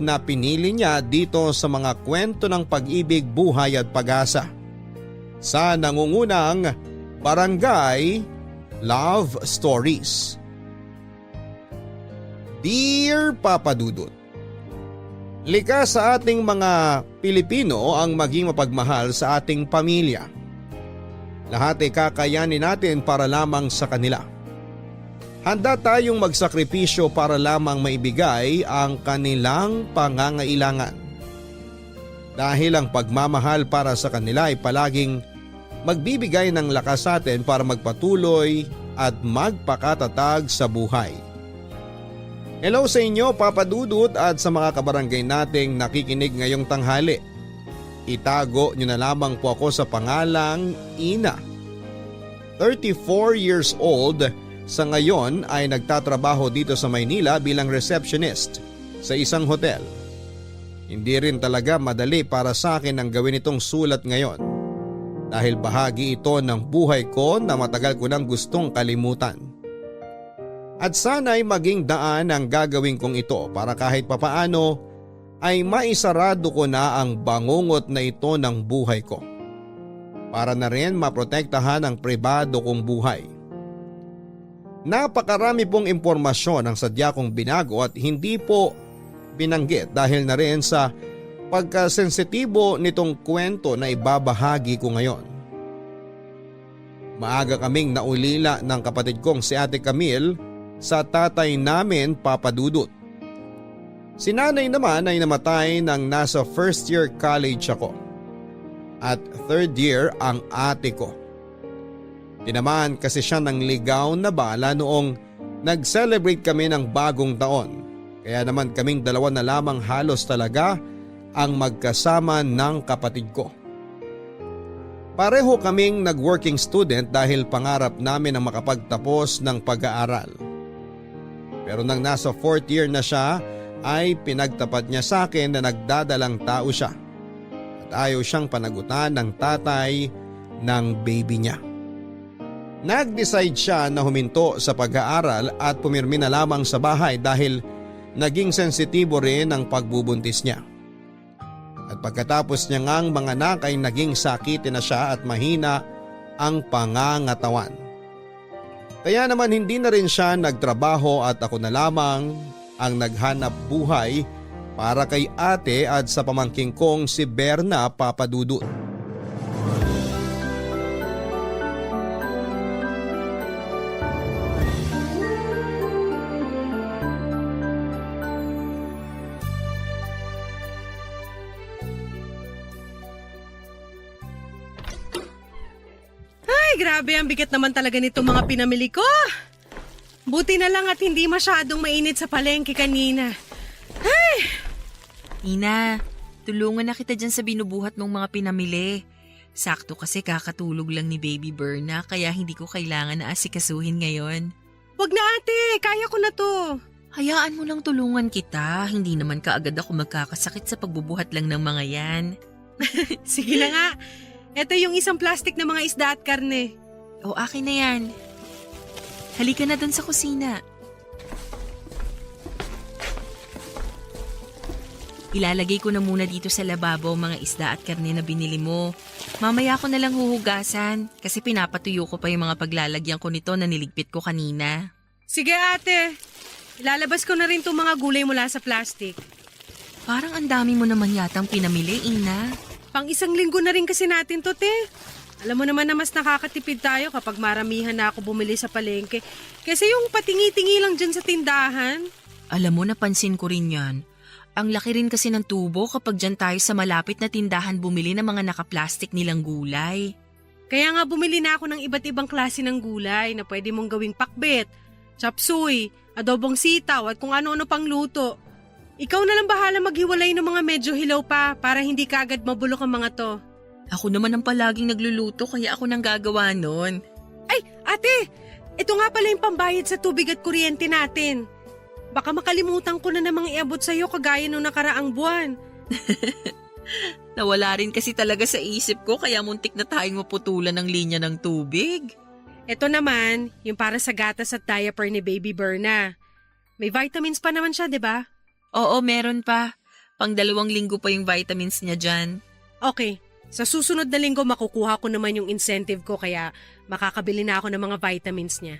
Na pinili niya dito sa mga kwento ng pag-ibig, buhay at pag-asa sa nangungunang Barangay Love Stories. Dear Papa Dudut, likas sa ating mga Pilipino ang maging mapagmahal sa ating pamilya. Lahat ay kakayanin natin para lamang sa kanila. Handa tayong magsakripisyo para lamang maibigay ang kanilang pangangailangan. Dahil ang pagmamahal para sa kanila ay palaging magbibigay ng lakas sa atin para magpatuloy at magpakatatag sa buhay. Hello sa inyo Papa Dudut at sa mga kabarangay nating nakikinig ngayong tanghali. Itago nyo na lamang po ako sa pangalang Ina. 34 years old. Sa ngayon ay nagtatrabaho dito sa Maynila bilang receptionist sa isang hotel. Hindi rin talaga madali para sa akin ang gawin itong sulat ngayon dahil bahagi ito ng buhay ko na matagal ko nang gustong kalimutan. At sana'y maging daan ang gagawin kong ito para kahit papaano ay maisarado ko na ang bangungot na ito ng buhay ko. Para na rin maprotektahan ang pribado kong buhay. Napakarami pong impormasyon ang sadya kong binago at hindi po binanggit dahil na rin sa pagkasensitibo nitong kwento na ibabahagi ko ngayon. Maaga kaming naulila ng kapatid kong si Ate Camille sa tatay namin Papa Dudut. Si nanay naman ay namatay nang nasa first year college ako at third year ang ate ko. Tinamaan kasi siya ng ligaw na bala noong nag-celebrate kami ng bagong taon. Kaya naman kaming dalawa na lamang halos talaga ang magkasama ng kapatid ko. Pareho kaming nag-working student dahil pangarap namin ang makapagtapos ng pag-aaral. Pero nang nasa 4th year na siya ay pinagtapat niya sa akin na nagdadalang tao siya. At ayaw siyang panagutan ng tatay ng baby niya. Nag-decide siya na huminto sa pag-aaral at pumirmi na lamang sa bahay dahil naging sensitibo rin ang pagbubuntis niya. At pagkatapos niya ngang manganak ay naging sakitin na siya at mahina ang pangangatawan. Kaya naman hindi na rin siya nagtrabaho at ako na lamang ang naghanap buhay para kay ate at sa pamangking kong si Berna Papa Dudut. Grabe, ang bigat naman talaga nitong mga pinamili ko. Buti na lang at hindi masyadong mainit sa palengke kanina. Ay! Ina, tulungan na kita dyan sa binubuhat ng mga pinamili. Sakto kasi kakatulog lang ni Baby Berna kaya hindi ko kailangan na asikasuhin ngayon. Wag na ate, kaya ko na to. Hayaan mo lang tulungan kita, hindi naman kaagad ako magkakasakit sa pagbubuhat lang ng mga yan. Sige na nga. Ito yung isang plastic na mga isda at karne. O akin na yan. Halika na dun sa kusina. Ilalagay ko na muna dito sa lababo mga isda at karne na binili mo. Mamaya ko na lang huhugasan kasi pinapatuyo ko pa yung mga paglalagyan ko nito na niligpit ko kanina. Sige ate, ilalabas ko na rin itong mga gulay mula sa plastic. Parang ang dami mo naman yatang pinamili, Ina. Pang isang linggo na rin kasi natin to, te. Alam mo naman na mas nakakatipid tayo kapag maramihan na ako bumili sa palengke. Kasi yung patingi-tingi lang dyan sa tindahan. Alam mo, napansin ko rin yan. Ang laki rin kasi ng tubo kapag dyan tayo sa malapit na tindahan bumili ng mga nakaplastik nilang gulay. Kaya nga bumili na ako ng iba't ibang klase ng gulay na pwede mong gawing pakbet, chapsuy, adobong sitaw at kung ano-ano pang luto. Ikaw na lang bahala maghiwalay ng mga medyo hilaw pa para hindi kaagad mabulok ang mga to. Ako naman ang palaging nagluluto kaya ako nang gagawa nun. Ay, ate! Ito nga pala yung pambayad sa tubig at kuryente natin. Baka makalimutan ko na namang iabot sa'yo kagaya nung nakaraang buwan. Nawala rin kasi talaga sa isip ko kaya muntik na tayong maputulan ng linya ng tubig. Ito naman, yung para sa gatas at diaper ni Baby Berna. May vitamins pa naman siya, di ba? Oo, meron pa. Pang 2 linggo pa yung vitamins niya dyan. Okay, sa susunod na linggo makukuha ko naman yung incentive ko kaya makakabili na ako ng mga vitamins niya.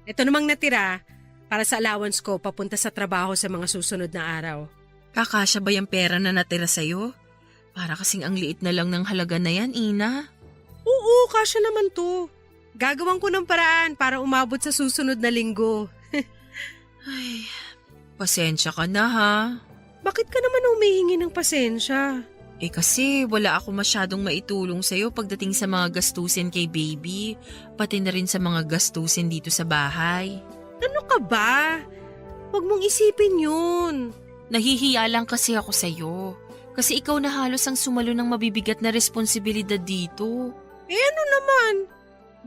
Ito namang natira para sa allowance ko papunta sa trabaho sa mga susunod na araw. Kakasya ba yung pera na natira sa'yo? Para kasing ang liit na lang ng halaga na yan, Ina. Oo, kasya naman to. Gagawan ko ng paraan para umabot sa susunod na linggo. Ay, pasensya ka na ha. Bakit ka naman humihingi ng pasensya? Eh kasi wala ako masyadong maitulong sa'yo pagdating sa mga gastusin kay baby, pati na rin sa mga gastusin dito sa bahay. Ano ka ba? Huwag mong isipin yun. Nahihiya lang kasi ako sa'yo. Kasi ikaw na halos ang sumalo ng mabibigat na responsibilidad dito. Eh ano naman?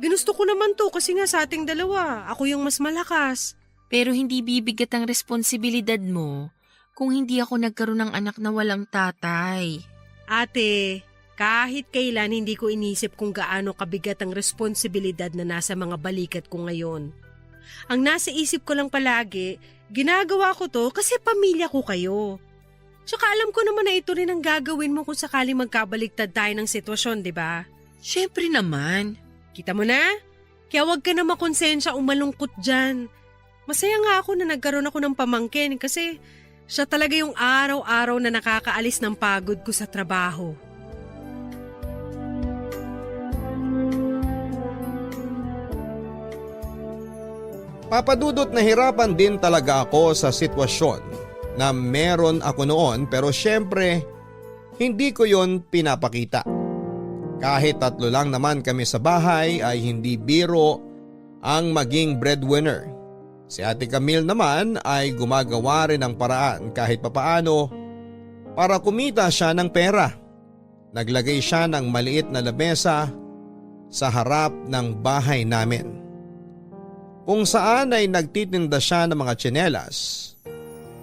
Ginusto ko naman to kasi nga sa ating dalawa, ako yung mas malakas. Pero hindi bibigat ang responsibilidad mo kung hindi ako nagkaroon ng anak na walang tatay. Ate, kahit kailan hindi ko inisip kung gaano kabigat ang responsibilidad na nasa mga balikat ko ngayon. Ang nasa isip ko lang palagi, ginagawa ko to kasi pamilya ko kayo. Tsaka alam ko naman na ito rin ang gagawin mo kung sakaling magkabaliktad tayo ng sitwasyon, di ba? Siyempre naman. Kita mo na? Kaya huwag ka na makonsensya o malungkot dyan. Masaya nga ako na nagkaroon ako ng pamangkin kasi siya talaga yung araw-araw na nakakaalis ng pagod ko sa trabaho. Papadudot na hirapan din talaga ako sa sitwasyon na meron ako noon pero syempre hindi ko yon pinapakita. Kahit 3 lang naman kami sa bahay ay hindi biro ang maging breadwinner. Si Ate Camille naman ay gumagawa rin ng paraan kahit papaano para kumita siya ng pera. Naglagay siya ng maliit na lamesa sa harap ng bahay namin. Kung saan ay nagtitinda siya ng mga tsinelas,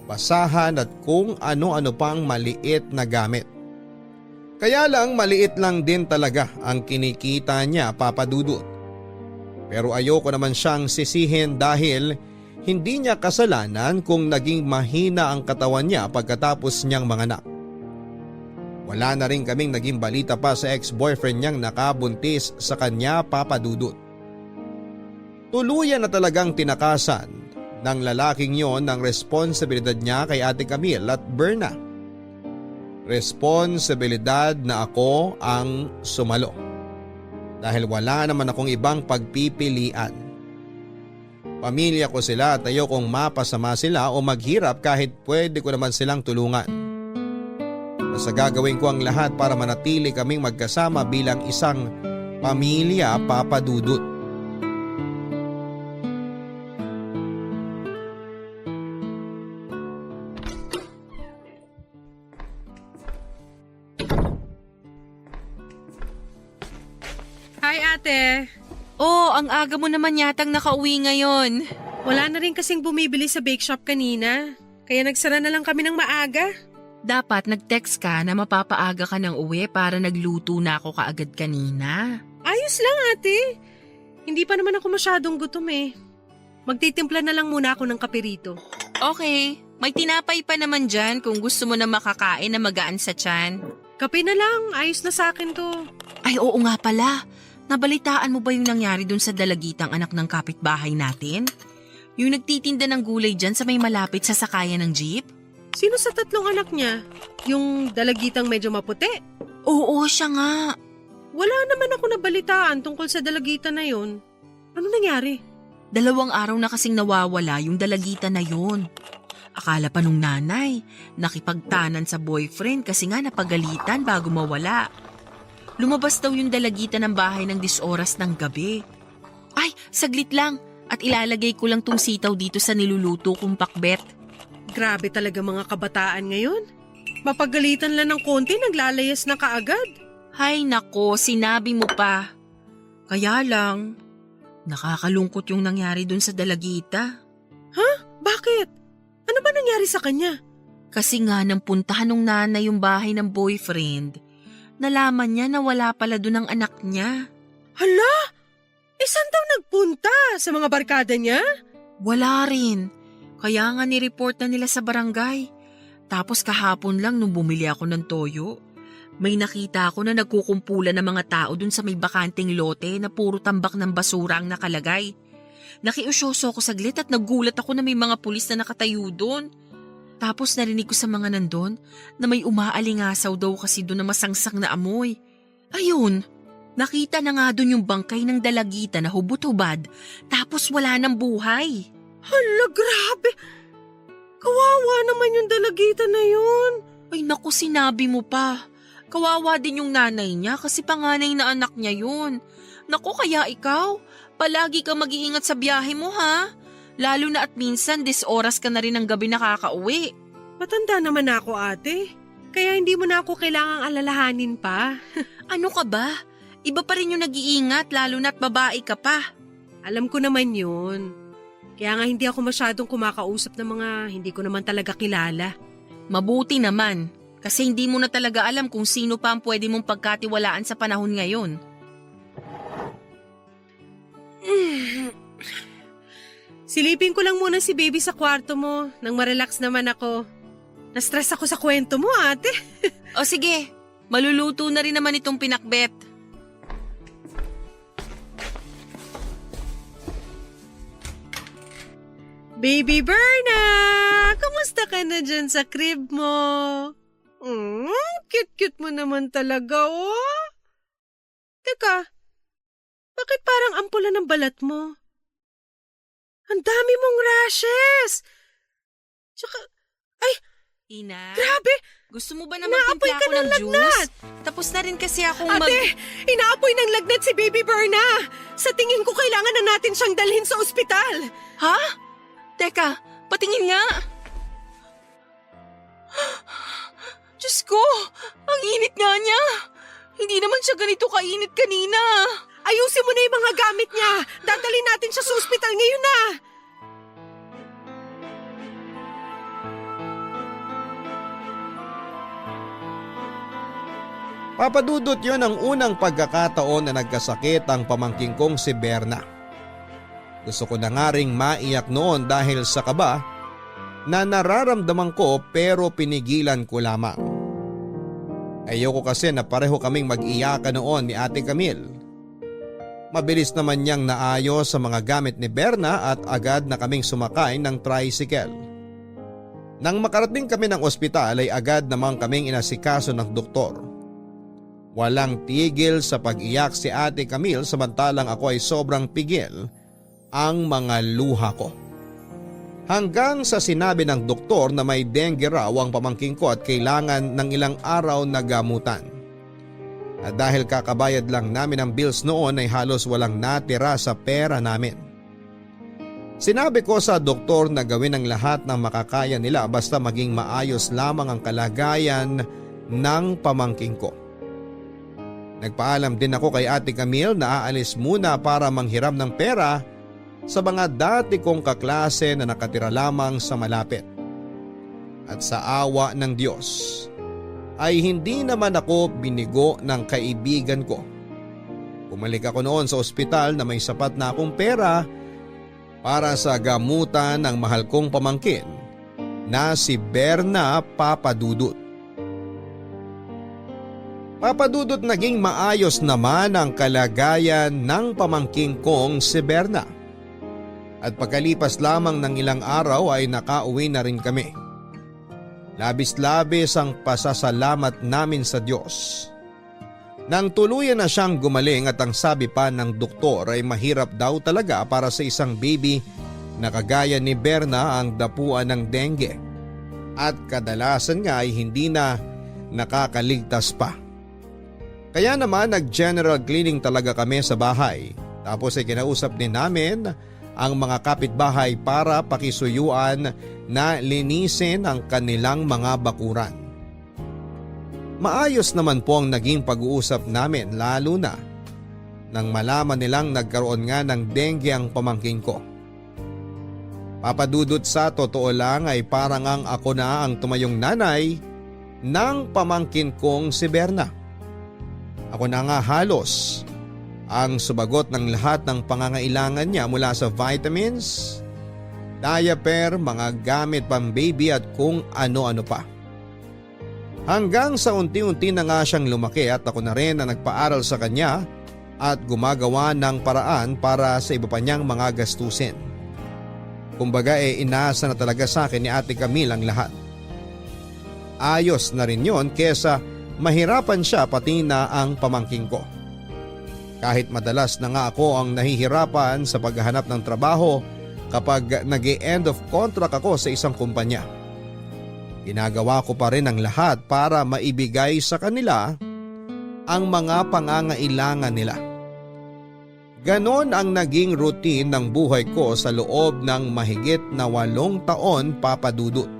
basahan at kung ano-ano pang maliit na gamit. Kaya lang maliit lang din talaga ang kinikita niya, Papa Dudut. Pero ayoko naman siyang sisihin dahil hindi niya kasalanan kung naging mahina ang katawan niya pagkatapos niyang manganak. Wala na rin kaming naging balita pa sa ex-boyfriend niyang nakabuntis sa kanya, Papa Dudut. Tuluyan na talagang tinakasan ng lalaking yon ang responsibilidad niya kay Ate Camille at Berna. Responsibilidad na ako ang sumalo. Dahil wala naman akong ibang pagpipilian. Pamilya ko sila at ayokong mapasama sila o maghirap kahit pwede ko naman silang tulungan. Basta gagawin ko ang lahat para manatili kaming magkasama bilang isang pamilya, Papa Dudut. Hi ate! Oh, ang aga mo naman yatang nakauwi ngayon. Wala na rin kasing bumibili sa bake shop kanina. Kaya nagsara na lang kami ng maaga. Dapat nag-text ka na mapapaaga ka ng uwi para nagluto na ako kaagad kanina. Ayos lang ate. Hindi pa naman ako masyadong gutom eh. Magtitimpla na lang muna ako ng kape rito. Okay, may tinapay pa naman dyan kung gusto mo na makakain na magaan sa tiyan. Kape na lang, ayos na sa akin to. Ay oo nga pala, nabalitaan mo ba yung nangyari dun sa dalagitang anak ng kapitbahay natin? Yung nagtitinda ng gulay dyan sa may malapit sa sakayan ng jeep? Sino sa 3 anak niya? Yung dalagitang medyo maputi? Oo, siya nga. Wala naman ako nabalitaan tungkol sa dalagitan na yon. Ano nangyari? 2 araw na kasing nawawala yung dalagitan na yun. Akala pa nung nanay, nakipagtanan sa boyfriend kasi nga napagalitan bago mawala. Lumabas daw yung dalagitan ng bahay ng 10 oras ng gabi. Ay, saglit lang at ilalagay ko lang tong sitaw dito sa niluluto kong pakbet. Grabe talaga mga kabataan ngayon. Mapagalitan lang ng konti, naglalayas na kaagad. Hay nako, sinabi mo pa. Kaya lang, nakakalungkot yung nangyari dun sa dalagita. Ha? Bakit? Ano ba nangyari sa kanya? Kasi nga nang puntahan ng nanay yung bahay ng boyfriend, nalaman niya na wala pala dun ang anak niya. Hala! Saan daw sa mga barkada niya? Wala rin. Kaya nga ni-report na nila sa barangay. Tapos kahapon lang nung bumili ako ng toyo, may nakita ako na nagkukumpulan ng mga tao dun sa may bakanting lote na puro tambak ng basura ang nakalagay. Nakiusyoso ako saglit at nagulat ako na may mga pulis na nakatayo doon. Tapos narinig ko sa mga nandun na may umaalingasaw daw kasi doon na masangsang na amoy. Ayun, nakita na nga doon yung bangkay ng dalagita na hubot-hubad tapos wala ng buhay. Hala, grabe! Kawawa naman yung dalagita na yun. Ay naku, sinabi mo pa. Kawawa din yung nanay niya kasi panganay na anak niya yun. Naku, kaya ikaw, palagi kang mag-iingat sa biyahe mo ha. Lalo na at minsan, 10 oras ka na rin ng gabi nakakauwi. Matanda naman ako, ate. Kaya hindi mo na ako kailangang alalahanin pa. Ano ka ba? Iba pa rin yung nag-iingat lalo na at babae ka pa. Alam ko naman yun. Kaya nga hindi ako masyadong kumakausap ng mga hindi ko naman talaga kilala. Mabuti naman. Kasi hindi mo na talaga alam kung sino pa ang pwede mong pagkatiwalaan sa panahon ngayon. Silipin ko lang muna si baby sa kwarto mo nang marelax naman ako. Na-stress ako sa kwento mo, ate. O sige, maluluto na rin naman itong pinakbet. Baby Berna! Kamusta ka na dyan sa crib mo? Cute-cute mo naman talaga, oh. Teka, bakit parang ampula ng balat mo? Ang dami mong rashes! Tsaka, ay, Ina, grabe! gusto mo ba naman Naapoy timpla ka ko ng ng juice? lagnat! Tapos na rin kasi akong Ate, inaapoy ng lagnat si Baby Berna! Sa tingin ko kailangan na natin siyang dalhin sa ospital! Ha? Teka, patingin nga. Diyos ko, ang init nga niya. Hindi naman siya ganito kainit kanina. Ayusin mo na yung mga gamit niya! Dadalhin natin siya sa ospital ngayon na! Papadudot yon ang unang pagkakataon na nagkasakit ang pamangking kong si Berna. Gusto ko na nga ring maiyak noon dahil sa kaba na nararamdaman ko pero pinigilan ko lamang. Ayoko kasi na pareho kaming mag-iyakan noon ni Ate Camille. Mabilis naman niyang naayos sa mga gamit ni Berna at agad na kaming sumakay ng tricycle. Nang makarating kami ng ospital ay agad namang kaming inasikaso ng doktor. Walang tigil sa pag-iyak si Ate Camille samantalang ako ay sobrang pigil ang mga luha ko. Hanggang sa sinabi ng doktor na may dengue raw ang pamangking ko at kailangan ng ilang araw na gamutan. At dahil kakabayad lang namin ang bills noon ay halos walang natira sa pera namin. Sinabi ko sa doktor na gawin ang lahat ng makakaya nila basta maging maayos lamang ang kalagayan ng pamangking ko. Nagpaalam din ako kay Ate Camille na aalis muna para manghiram ng pera sa mga dati kong kaklase na nakatira lamang sa malapit. At sa awa ng Diyos ay hindi naman ako binigo ng kaibigan ko. Bumalik ako noon sa ospital na may sapat na akong pera para sa gamutan ng mahal kong pamangkin na si Berna Papadudut. Papadudot naging maayos naman ang kalagayan ng pamangking kong si Berna. At pagkalipas lamang ng ilang araw ay nakauwi na rin kami. Labis-labis ang pasasalamat namin sa Diyos. Nang tuluyan na siyang gumaling at ang sabi pa ng doktor ay mahirap daw talaga para sa isang baby na kagaya ni Berna ang dapuan ng dengue. At kadalasan nga ay hindi na nakakaligtas pa. Kaya naman nag-general cleaning talaga kami sa bahay. Tapos ay kinausap din namin ang mga kapitbahay para pakisuyuan na linisin ang kanilang mga bakuran. Maayos naman po ang naging pag-uusap namin lalo na nang malaman nilang nagkaroon nga ng dengue ang pamangking ko. Papadudot sa totoo lang ay parang ang ako na ang tumayong nanay ng pamangkin kong si Berna. Ako na nga halos ang sumagot ng lahat ng pangangailangan niya mula sa vitamins, diaper, mga gamit pang baby at kung ano-ano pa. Hanggang sa unti-unti na nga siyang lumaki at ako na rin na nagpaaral sa kanya at gumagawa ng paraan para sa iba pa niyang mga gastusin. Kumbaga inaasa na talaga sa akin ni Ate Camille ang lahat. Ayos na rin yon kesa mahirapan siya pati na ang pamangking ko. Kahit madalas na nga ako ang nahihirapan sa paghahanap ng trabaho kapag nag-e-end of contract ako sa isang kumpanya. Ginagawa ko pa rin ang lahat para maibigay sa kanila ang mga pangangailangan nila. Ganon ang naging routine ng buhay ko sa loob ng mahigit na 8 taon, Papa Dudut.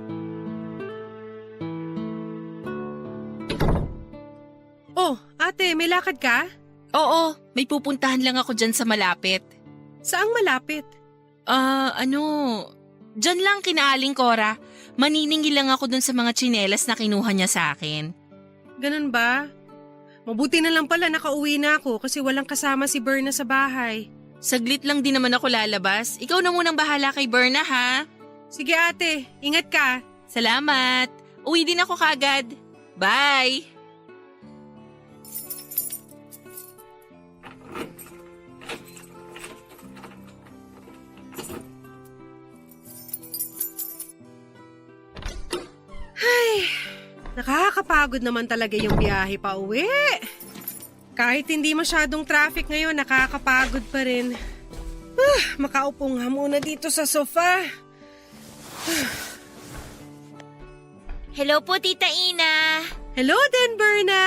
Oh, ate, may lakad ka? Oo, may pupuntahan lang ako dyan sa malapit. Saang malapit? Dyan lang kina Aling Cora. Maniningil lang ako dun sa mga tsinelas na kinuha niya sa akin. Ganun ba? Mabuti na lang pala nakauwi na ako kasi walang kasama si Berna sa bahay. Saglit lang din naman ako lalabas. Ikaw na munang bahala kay Berna, ha? Sige ate, ingat ka. Salamat. Uwi din ako kagad. Bye! Nakakapagod naman talaga yung biyahe pa uwi. Kahit hindi masyadong traffic ngayon, nakakapagod pa rin. Makaupo nga muna dito sa sofa. Hello po, Tita Ina. Hello din, Berna.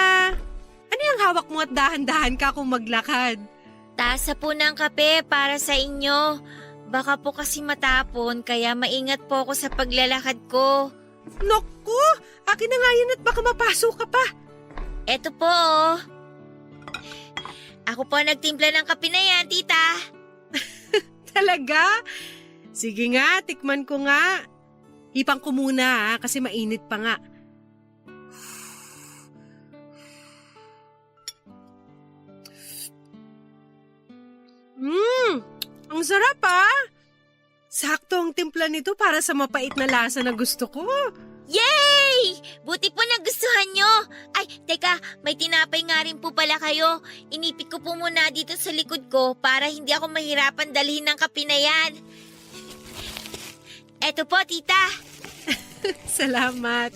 Ano yung hawak mo at dahan-dahan ka kung maglakad? Tasa po ng kape para sa inyo. Baka po kasi matapon, kaya maingat po ako sa paglalakad ko. Naku! Akin na nga yun at baka mapasok ka pa. Eto po, oh. Ako po nagtimpla ng kape na yan, tita. Talaga? Sige nga, tikman ko nga. Hipang ko muna kasi mainit pa nga. Ang sarap Sakto ang timpla nito para sa mapait na lasa na gusto ko. Yay! Buti po nagustuhan nyo. Ay, teka, may tinapay nga rin po pala kayo. Inipit ko po muna dito sa likod ko para hindi ako mahirapan dalhin ng kape na yan. Eto po, tita. Salamat.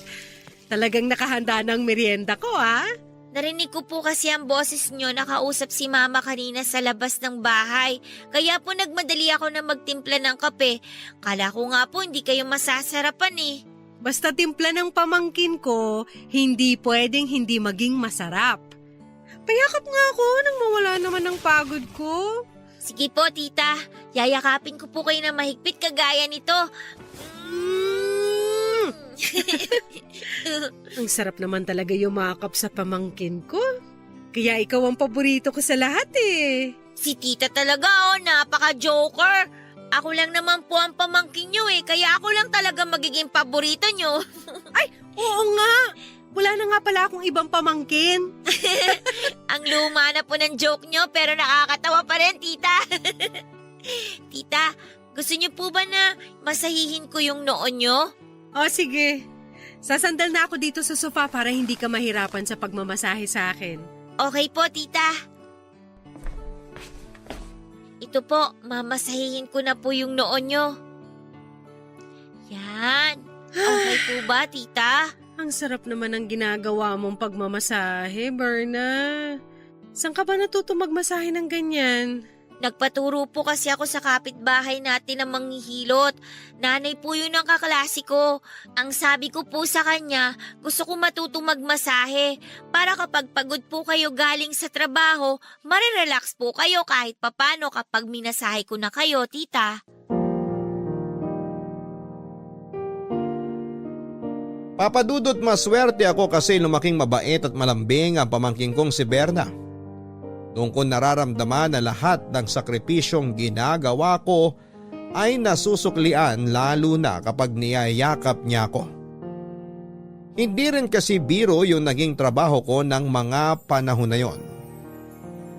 Talagang nakahanda ng merienda ko, Narinig ko po kasi ang boses nyo nakausap si mama kanina sa labas ng bahay. Kaya po nagmadali ako na magtimpla ng kape. Kala ko nga po hindi kayo masasarapan eh. Basta timpla ng pamangkin ko, hindi pwedeng hindi maging masarap. Payakap nga ako nang mawala naman ng pagod ko. Sige po, tita. Yayakapin ko po kayo na mahigpit kagaya nito. Ang sarap naman talaga yumakap sa pamangkin ko. Kaya ikaw ang paborito ko sa lahat eh. Si tita talaga napaka-joker. Ako lang naman po ang pamangkin nyo kaya ako lang talaga magiging paborito nyo. Ay, oo nga. Wala na nga pala akong ibang pamangkin. Ang luma na po ng joke nyo pero nakakatawa pa rin, tita. Tita, gusto nyo po ba na masahihin ko yung noon nyo? O sige, sasandal na ako dito sa sofa para hindi ka mahirapan sa pagmamasahe sa akin. Okay po, tita. Ito po, mamasahihin ko na po yung noon nyo. Yan. Okay po ba, tita? Ang sarap naman ng ginagawa mong pagmamasahe, Berna. Saan ka ba natuto magmasahe ng ganyan? Nagpaturo po kasi ako sa kapitbahay natin ng manghihilot. Nanay po yun ang kaklase ko. Ang sabi ko po sa kanya, gusto ko matutong magmasahe. Para kapag pagod po kayo galing sa trabaho, marirelax po kayo kahit papano kapag minasahe ko na kayo, tita. Papa Dudut, maswerte ako kasi lumaking mabait at malambing ang pamangking kong si Berna. Doon ko nararamdaman na lahat ng sakripisyong ginagawa ko ay nasusuklian lalo na kapag niyayakap niya ako. Hindi rin kasi biro yung naging trabaho ko ng mga panahon na yon.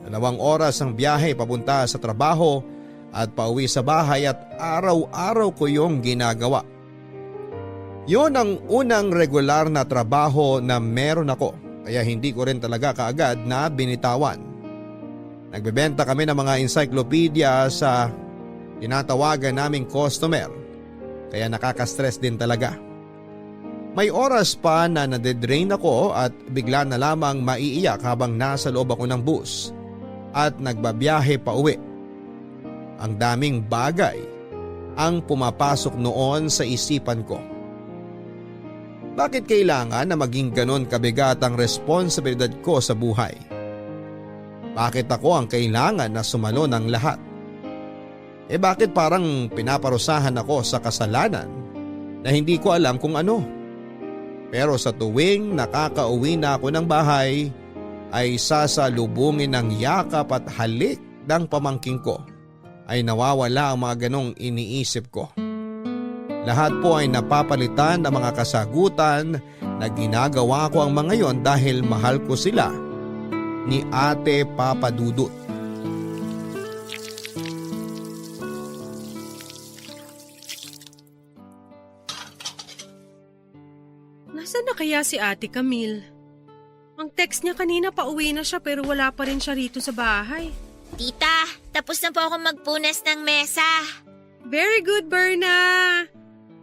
2 oras ang biyahe papunta sa trabaho at pauwi sa bahay at araw-araw ko yung ginagawa. Yon ang unang regular na trabaho na meron ako kaya hindi ko rin talaga kaagad na binitawan. Nagbebenta kami ng mga encyclopedia sa tinatawagan naming customer kaya nakaka-stress din talaga. May oras pa na nade-drain ako at bigla na lamang maiiyak habang nasa loob ako ng bus at nagbabiyahe pa uwi. Ang daming bagay ang pumapasok noon sa isipan ko. Bakit kailangan na maging ganon kabigat ang responsibilidad ko sa buhay? Bakit ako ang kailangan na sumalo ng lahat? Bakit parang pinaparusahan ako sa kasalanan na hindi ko alam kung ano? Pero sa tuwing nakakauwi na ako ng bahay ay sasalubungin ng yakap at halik ng pamangking ko ay nawawala ang mga ganong iniisip ko. Lahat po ay napapalitan ng mga kasagutan na ginagawa ko ang mga yon dahil mahal ko sila ni Ate Papa Dudut. Nasaan na kaya si Ate Camille? Ang text niya kanina pauwi na siya pero wala pa rin siya rito sa bahay. Tita, tapos na po ako magpunas ng mesa. Very good, Berna!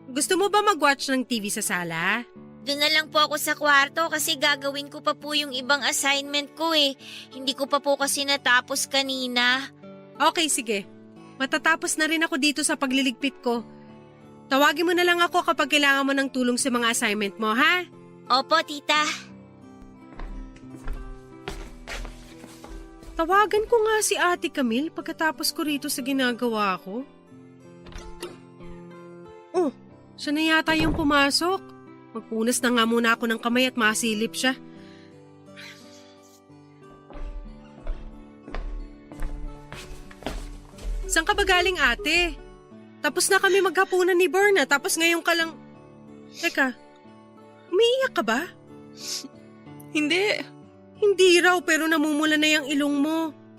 Gusto mo ba mag-watch ng TV sa sala? Doon na lang po ako sa kwarto kasi gagawin ko pa po yung ibang assignment ko eh. Hindi ko pa po kasi natapos kanina. Okay, sige. Matatapos na rin ako dito sa pagliligpit ko. Tawagin mo na lang ako kapag kailangan mo ng tulong sa mga assignment mo, ha? Opo, tita. Tawagan ko nga si Ate Camille pagkatapos ko rito sa ginagawa ko. Oh, siya na yata yung pumasok. Magpunas na nga muna ako ng kamay at masilip siya. Saan ka ba galing, ate? Tapos na kami maghapunan ni Berna tapos ngayon ka lang… Teka, umiiyak ka ba? Hindi. Hindi raw pero namumula na yung ilong mo.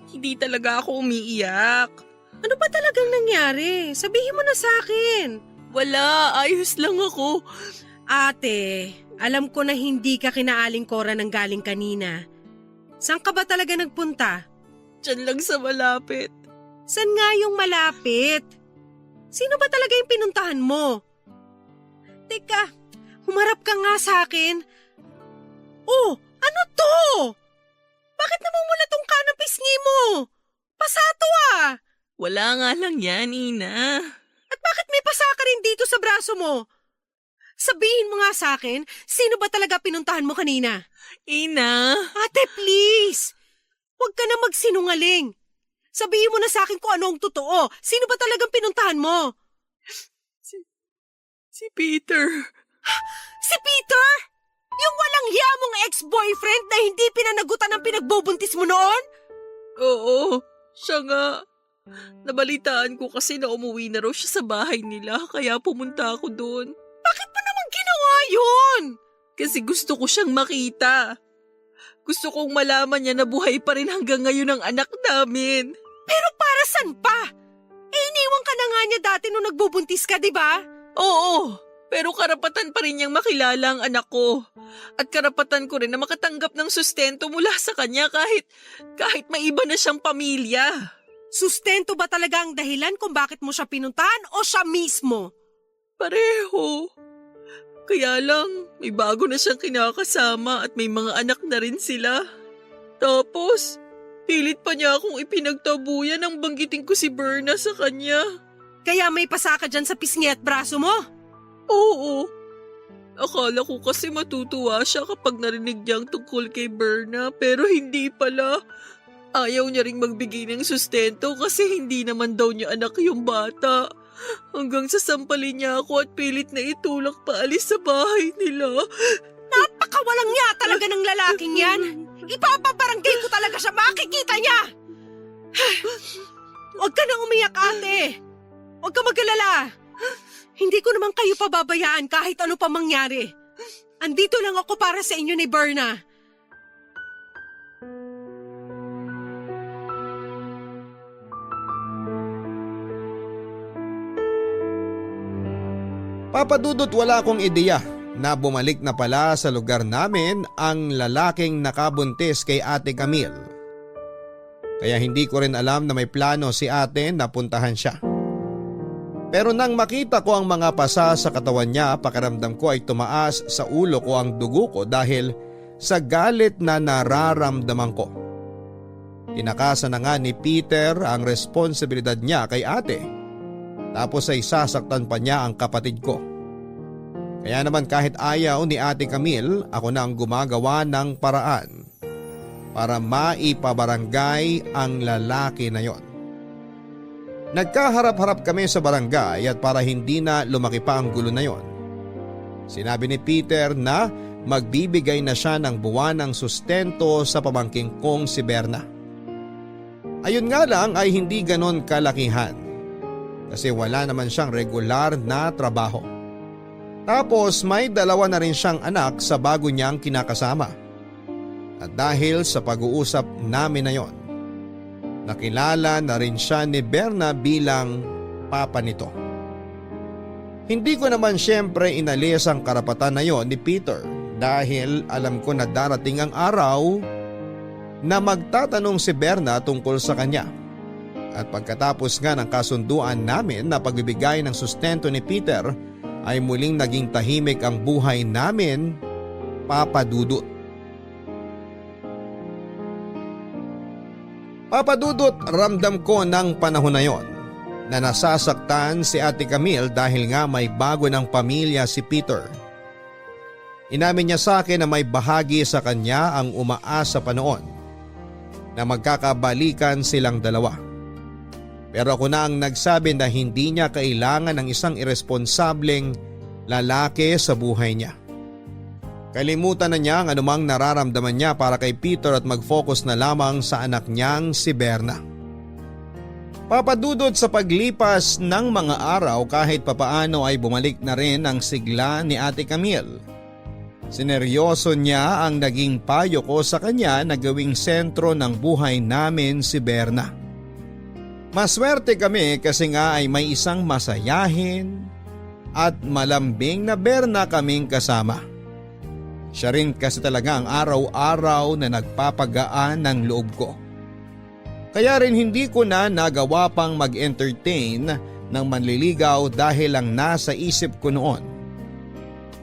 Hindi talaga ako umiiyak. Ano ba talagang nangyari? Sabihin mo na sa akin. Wala, ayos lang ako. Ate, alam ko na hindi ka kinaaling Cora ng galing kanina. Saan ka ba talaga nagpunta? Diyan lang sa malapit. Saan nga yung malapit? Sino ba talaga yung pinuntahan mo? Teka, humarap ka nga sa akin. Oh, ano to? Bakit namumula tong kanang pisngi mo? Pasato ah! Wala nga lang yan, Ina. At bakit may pasa ka rin dito sa braso mo? Sabihin mo nga sa akin, sino ba talaga pinuntahan mo kanina? Ina. Ate, please! Huwag ka na magsinungaling. Sabihin mo na sa akin kung ano ang totoo. Sino ba talagang pinuntahan mo? Si Peter. Si Peter? Yung walang hiya mong ex-boyfriend na hindi pinanagutan ng pinagbubuntis mo noon? Oo, siya nga. Nabalitaan ko kasi na umuwi na raw siya sa bahay nila kaya pumunta ako doon. Bakit mo naman ginawa yun? Kasi gusto ko siyang makita. Gusto kong malaman niya na buhay pa rin hanggang ngayon ang anak namin. Pero para saan pa? Iniwan ka na nga niya dati nung nagbubuntis ka, di ba? Oo, pero karapatan pa rin niyang makilala ang anak ko. At karapatan ko rin na makatanggap ng sustento mula sa kanya kahit may iba na siyang pamilya. Sustento ba talaga ang dahilan kung bakit mo siya pinuntahan o siya mismo? Pareho. Kaya lang, may bago na siyang kinakasama at may mga anak na rin sila. Tapos, pilit pa niya akong ipinagtabuyan nang banggitin ko si Berna sa kanya. Kaya may pasa ka dyan sa pisngi at braso mo? Oo. Akala ko kasi matutuwa siya kapag narinig niyang tungkol kay Berna pero hindi pala. Ayaw niya ring magbigay ng sustento kasi hindi naman daw niya anak yung bata. Hanggang sasampalin niya ako at pilit na itulak paalis sa bahay nila. Napakawalang niya talaga ng lalaking yan. Ipapabarangay ko talaga siya, makikita niya. Huwag ka nang umiyak, ate. Huwag ka mag-alala. Hindi ko naman kayo pababayaan kahit ano pa mangyari. Andito lang ako para sa inyo ni Berna. Papadudot, wala akong ideya na bumalik na pala sa lugar namin ang lalaking nakabuntis kay Ate Camille. Kaya hindi ko rin alam na may plano si ate na puntahan siya. Pero nang makita ko ang mga pasa sa katawan niya, pakiramdam ko ay tumaas sa ulo ko ang dugo ko dahil sa galit na nararamdaman ko. Tinakasan na nga ni Peter ang responsibilidad niya kay ate. Tapos ay sasaktan pa niya ang kapatid ko. Kaya naman kahit ayaw ni Ate Camille, ako na ang gumagawa ng paraan para maipabarangay ang lalaki na yon. Nagkaharap-harap kami sa barangay at para hindi na lumaki pa ang gulo na yon, sinabi ni Peter na magbibigay na siya ng buwan ng sustento sa pamangking kong si Berna. Ayun nga lang ay hindi ganon kalakihan kasi wala naman siyang regular na trabaho. Tapos may 2 na rin siyang anak sa bago niyang kinakasama. At dahil sa pag-uusap namin na yon, nakilala na rin siya ni Berna bilang papa nito. Hindi ko naman siyempre inalis ang karapatan na yon ni Peter dahil alam ko na darating ang araw na magtatanong si Berna tungkol sa kanya. At pagkatapos nga ng kasunduan namin na pagbibigay ng sustento ni Peter ay muling naging tahimik ang buhay namin, Papadudot. Papadudot, ramdam ko ng panahon na yon na nasasaktan si Ate Camille dahil nga may bago ng pamilya si Peter. Inamin niya sa akin na may bahagi sa kanya ang umaasa pa noon na magkakabalikan silang dalawa. Pero ako na ang nagsabi na hindi niya kailangan ng isang irresponsableng lalaki sa buhay niya. Kalimutan na niya ang anumang nararamdaman niya para kay Peter at mag-focus na lamang sa anak niyang si Berna. Papadudot, sa paglipas ng mga araw kahit papaano ay bumalik na rin ang sigla ni Ate Camille. Sineryoso niya ang naging payo ko sa kanya na gawing sentro ng buhay namin si Berna. Maswerte kami kasi nga ay may isang masayahin at malambing na Berna kaming kasama. Siya rin kasi talaga ang araw-araw na nagpapagaan ng loob ko. Kaya rin hindi ko na nagawa pang mag-entertain ng manliligaw dahil lang nasa isip ko noon.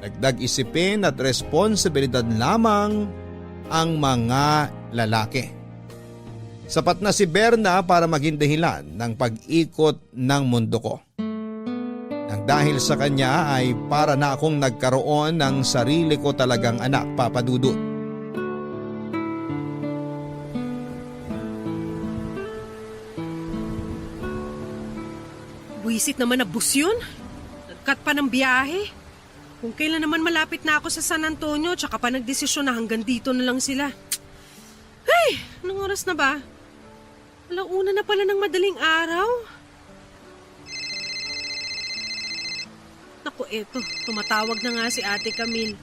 Dagdag isipin at responsibilidad lamang ang mga lalaki. Sapat na si Berna para maging dahilan ng pag-ikot ng mundo ko. Nang dahil sa kanya ay para na akong nagkaroon ng sarili ko talagang anak, Papadudot. Buisit naman na bus yun. Nagkat pa ng biyahe. Kung kailan naman malapit na ako sa San Antonio, tsaka pa nagdesisyon na hanggang dito na lang sila. Hey! Anong oras na ba? Alauna na pala ng madaling araw. Naku, eto. Tumatawag na nga si Ate Camille.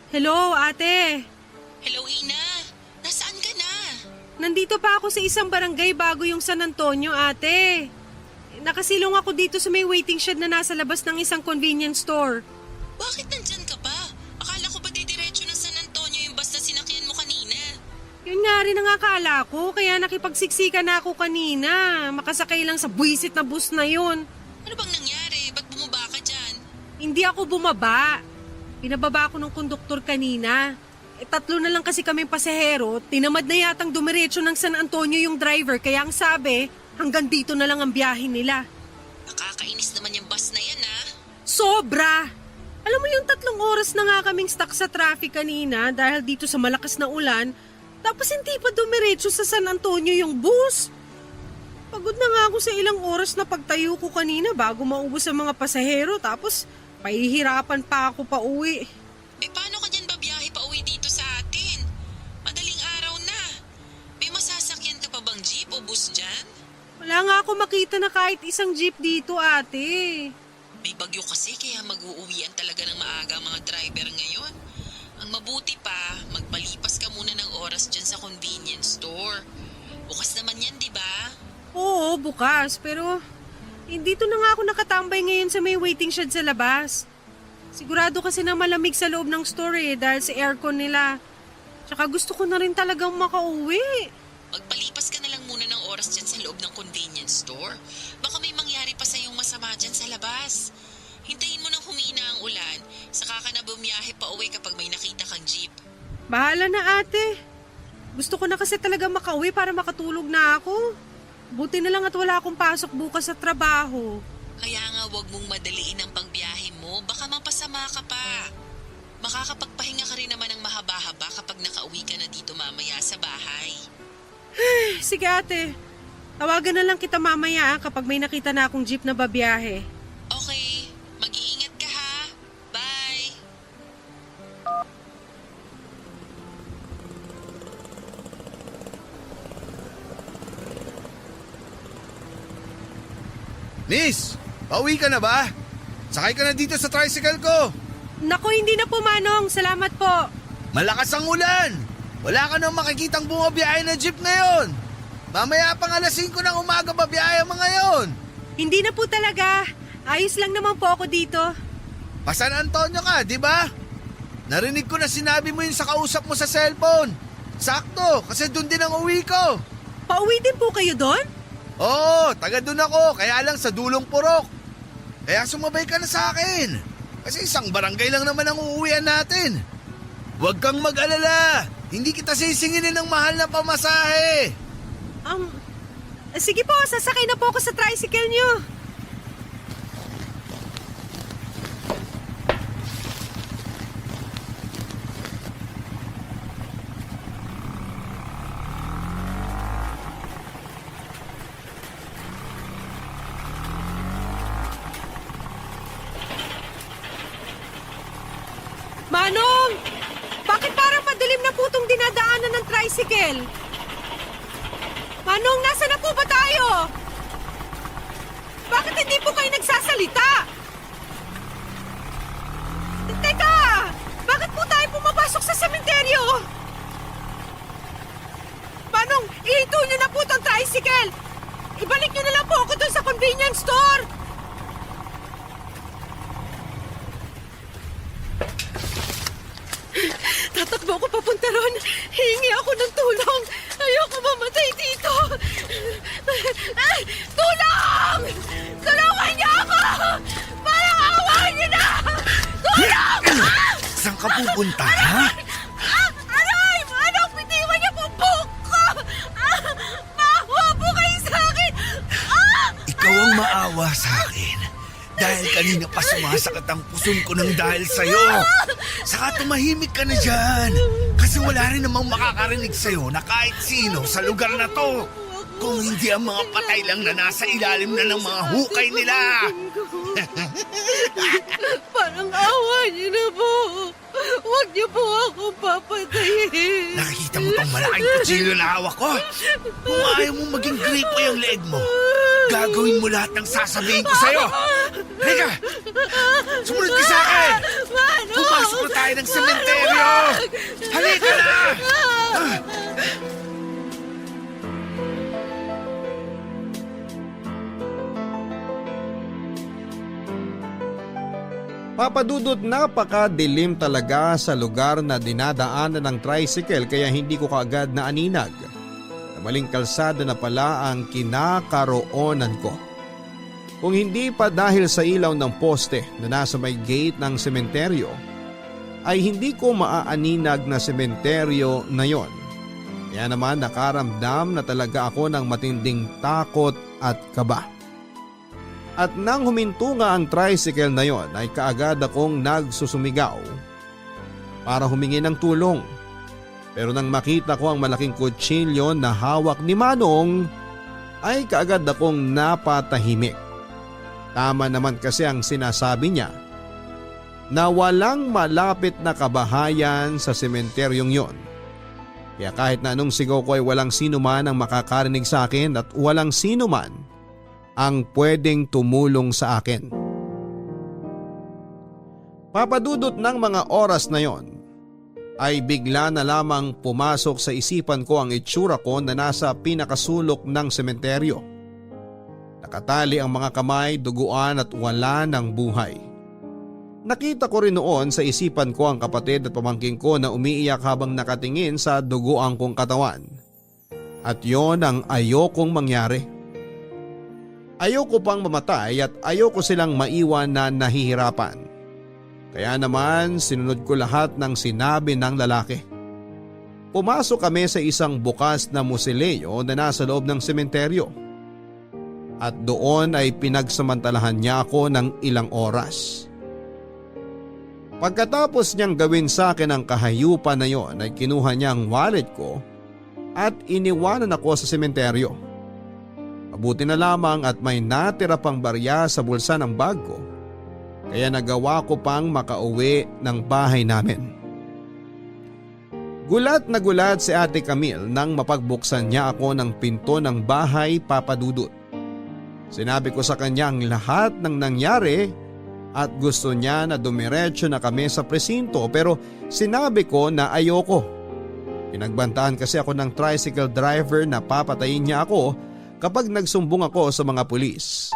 Hello, ate. Hello, Ina. Nasaan ka na? Nandito pa ako sa isang barangay bago yung San Antonio, ate. Nakasilong ako dito sa may waiting shed na nasa labas ng isang convenience store. Bakit nandyan ka pa? Akala ko ba didiretso ng San Antonio yung bus na sinakyan mo kanina? Yun nga rin ang akala ko, kaya nakipagsiksika na ako kanina. Makasakay lang sa buwisit na bus na yun. Ano bang nangyari? Ba't bumaba ka dyan? Hindi ako bumaba. Pinababa ako ng konduktor kanina. 3 na lang kasi kaming pasahero, tinamad na yatang dumiretso ng San Antonio yung driver, kaya ang sabi, hanggang dito na lang ang biyahe nila. Nakakainis naman yung bus na yan, ha? Sobra! Alam mo yung 3 oras na nga kaming stuck sa traffic kanina dahil dito sa malakas na ulan, tapos hindi pa dumiretso sa San Antonio yung bus. Pagod na nga ako sa ilang oras na pagtayo ko kanina bago maubos ang mga pasahero, tapos pahihirapan pa ako pa uwi. Paano ka dyan babiyahe pa uwi dito sa atin? Madaling araw na. May masasakyan ka pa bang jeep o bus dyan? Wala nga ako makita na kahit isang jeep dito, ate. May bagyo kasi kaya mag-uuwian talaga ng maaga ang mga driver ngayon. Ang mabuti pa, magpalipas ka muna ng oras dyan sa convenience store. Bukas naman yan, di ba? Oo, bukas. Pero Dito na nga ako nakatambay ngayon sa may waiting shed sa labas. Sigurado kasi na malamig sa loob ng store dahil sa aircon nila. Tsaka gusto ko na rin talagang makauwi. Magpalipas ka na lang muna ng oras dyan sa loob ng convenience store. Baka may mangyari pa sa'yong masama dyan sa labas. Hintayin mo nang humina ang ulan, saka ka na bumiyahe pa uwi kapag may nakita kang jeep. Bahala na ate. Gusto ko na kasi talaga makauwi para makatulog na ako. Buti na lang at wala akong pasok bukas sa trabaho. Kaya nga wag mong madaliin ang pagbiyahe mo, baka mapasama ka pa. Makakapagpahinga ka rin naman ng mahaba-haba kapag nakauwi ka na dito mamaya sa bahay. Sige ate, tawagan na lang kita mamaya kapag may nakita na akong jeep na babiyahe. Okay, mag-iingat ka ha. Bye! Miss, pauwi ka na ba? Sakay ka na dito sa tricycle ko. Naku, hindi na po Manong. Salamat po. Malakas ang ulan. Wala ka nang makikitang bumabiyahe na jeep ngayon. Mamaya pang alas 5 ng umaga babiyahe mga yon. Hindi na po talaga. Ayos lang naman po ako dito. Pa San Antonio ka, di ba? Narinig ko na sinabi mo yun sa kausap mo sa cellphone. Sakto, kasi doon din ang uwi ko. Pauwi din po kayo doon? Oo, taga doon ako, kaya lang sa dulong purok. Kaya sumabay ka na sa akin. Kasi isang barangay lang naman ang uuwian natin. Huwag kang mag-alala. Hindi kita sisinginin ng mahal na pamasahe. Sige po, sasakay na po ako sa tricycle niyo. Manong! Bakit parang madilim na po itong dinadaanan ng tricycle? Manong, nasa na po ba tayo? Bakit hindi po kayo nagsasalita? Teka! Bakit po tayo pumapasok sa sementeryo? Manong, ihito nyo na po itong tricycle! Ibalik nyo na lang po ako doon sa convenience store! Tatakbo ako papunta ron. Hihingi ako ng tulong. Ayoko mamatay dito. Ay, tulong! Tulungan niyo ako! Parang awa niyo na! Tulong! Saan ka pupunta, ha? Aray! Manong, bitiwan niyo po buhok ko! Maawa po kayo sa akin! Ikaw ang maawa sa akin. Dahil kanina pa sumasakit ang puson ko ng dahil sa'yo. Saka tumahimik ka na dyan. Kasi wala rin namang makakarinig sa'yo na kahit sino sa lugar na to. Kung hindi ang mga patay lang na nasa ilalim na ng mga hukay nila. Parang awa niyo na po. Huwag niyo po akong papatayin. Nakikita mo tong malaking kutsilyo na hawak ko? Kung ayaw mo maging gripo yung leeg mo, gagawin mo lahat ng sasabihin ko sa'yo. Halika! Sumunod ka sa akin! Pumasok na tayo ng sementeryo! Halika na! Papadudot, napakadilim talaga sa lugar na dinadaanan ng tricycle kaya hindi ko kaagad na aninag na maling kalsada na pala ang kinakaroonan ko. Kung hindi pa dahil sa ilaw ng poste na nasa may gate ng sementeryo, ay hindi ko maaaninag na sementeryo na yon. Kaya naman nakaramdam na talaga ako ng matinding takot at kaba. At nang huminto nga ang tricycle na yon ay kaagad akong nagsusumigaw para humingi ng tulong. Pero nang makita ko ang malaking kutsilyo na hawak ni Manong ay kaagad akong napatahimik. Tama naman kasi ang sinasabi niya na walang malapit na kabahayan sa sementeryong yon. Kaya kahit na anong sigaw ko ay walang sino man ang makakarinig sa akin at walang sino man ang pwedeng tumulong sa akin. Papadudot ng mga oras na yon ay bigla na lamang pumasok sa isipan ko ang itsura ko na nasa pinakasulok ng sementeryo. Nakatali ang mga kamay, duguan at wala ng buhay. Nakita ko rin noon sa isipan ko ang kapatid at pamangking ko na umiiyak habang nakatingin sa duguan kong katawan. At yon ang ayokong mangyari. Ayoko pang mamatay at ayoko silang maiwan na nahihirapan. Kaya naman sinunod ko lahat ng sinabi ng lalaki. Pumasok kami sa isang bukas na musileo na nasa loob ng sementeryo. At doon ay pinagsamantalahan niya ako ng ilang oras. Pagkatapos niyang gawin sa akin ang kahayupan na yon ay kinuha niya ang wallet ko at iniwanan ako sa sementeryo. Mabuti na lamang at may natira pang barya sa bulsa ng bag ko, kaya nagawa ko pang makauwi ng bahay namin. Gulat na gulat si Ate Camille nang mapagbuksan niya ako ng pinto ng bahay Papa Dudut. Sinabi ko sa kanya ang lahat ng nangyari at gusto niya na dumiretso na kami sa presinto, pero sinabi ko na ayoko. Pinagbantaan kasi ako ng tricycle driver na papatayin niya ako kapag nagsumbong ako sa mga pulis.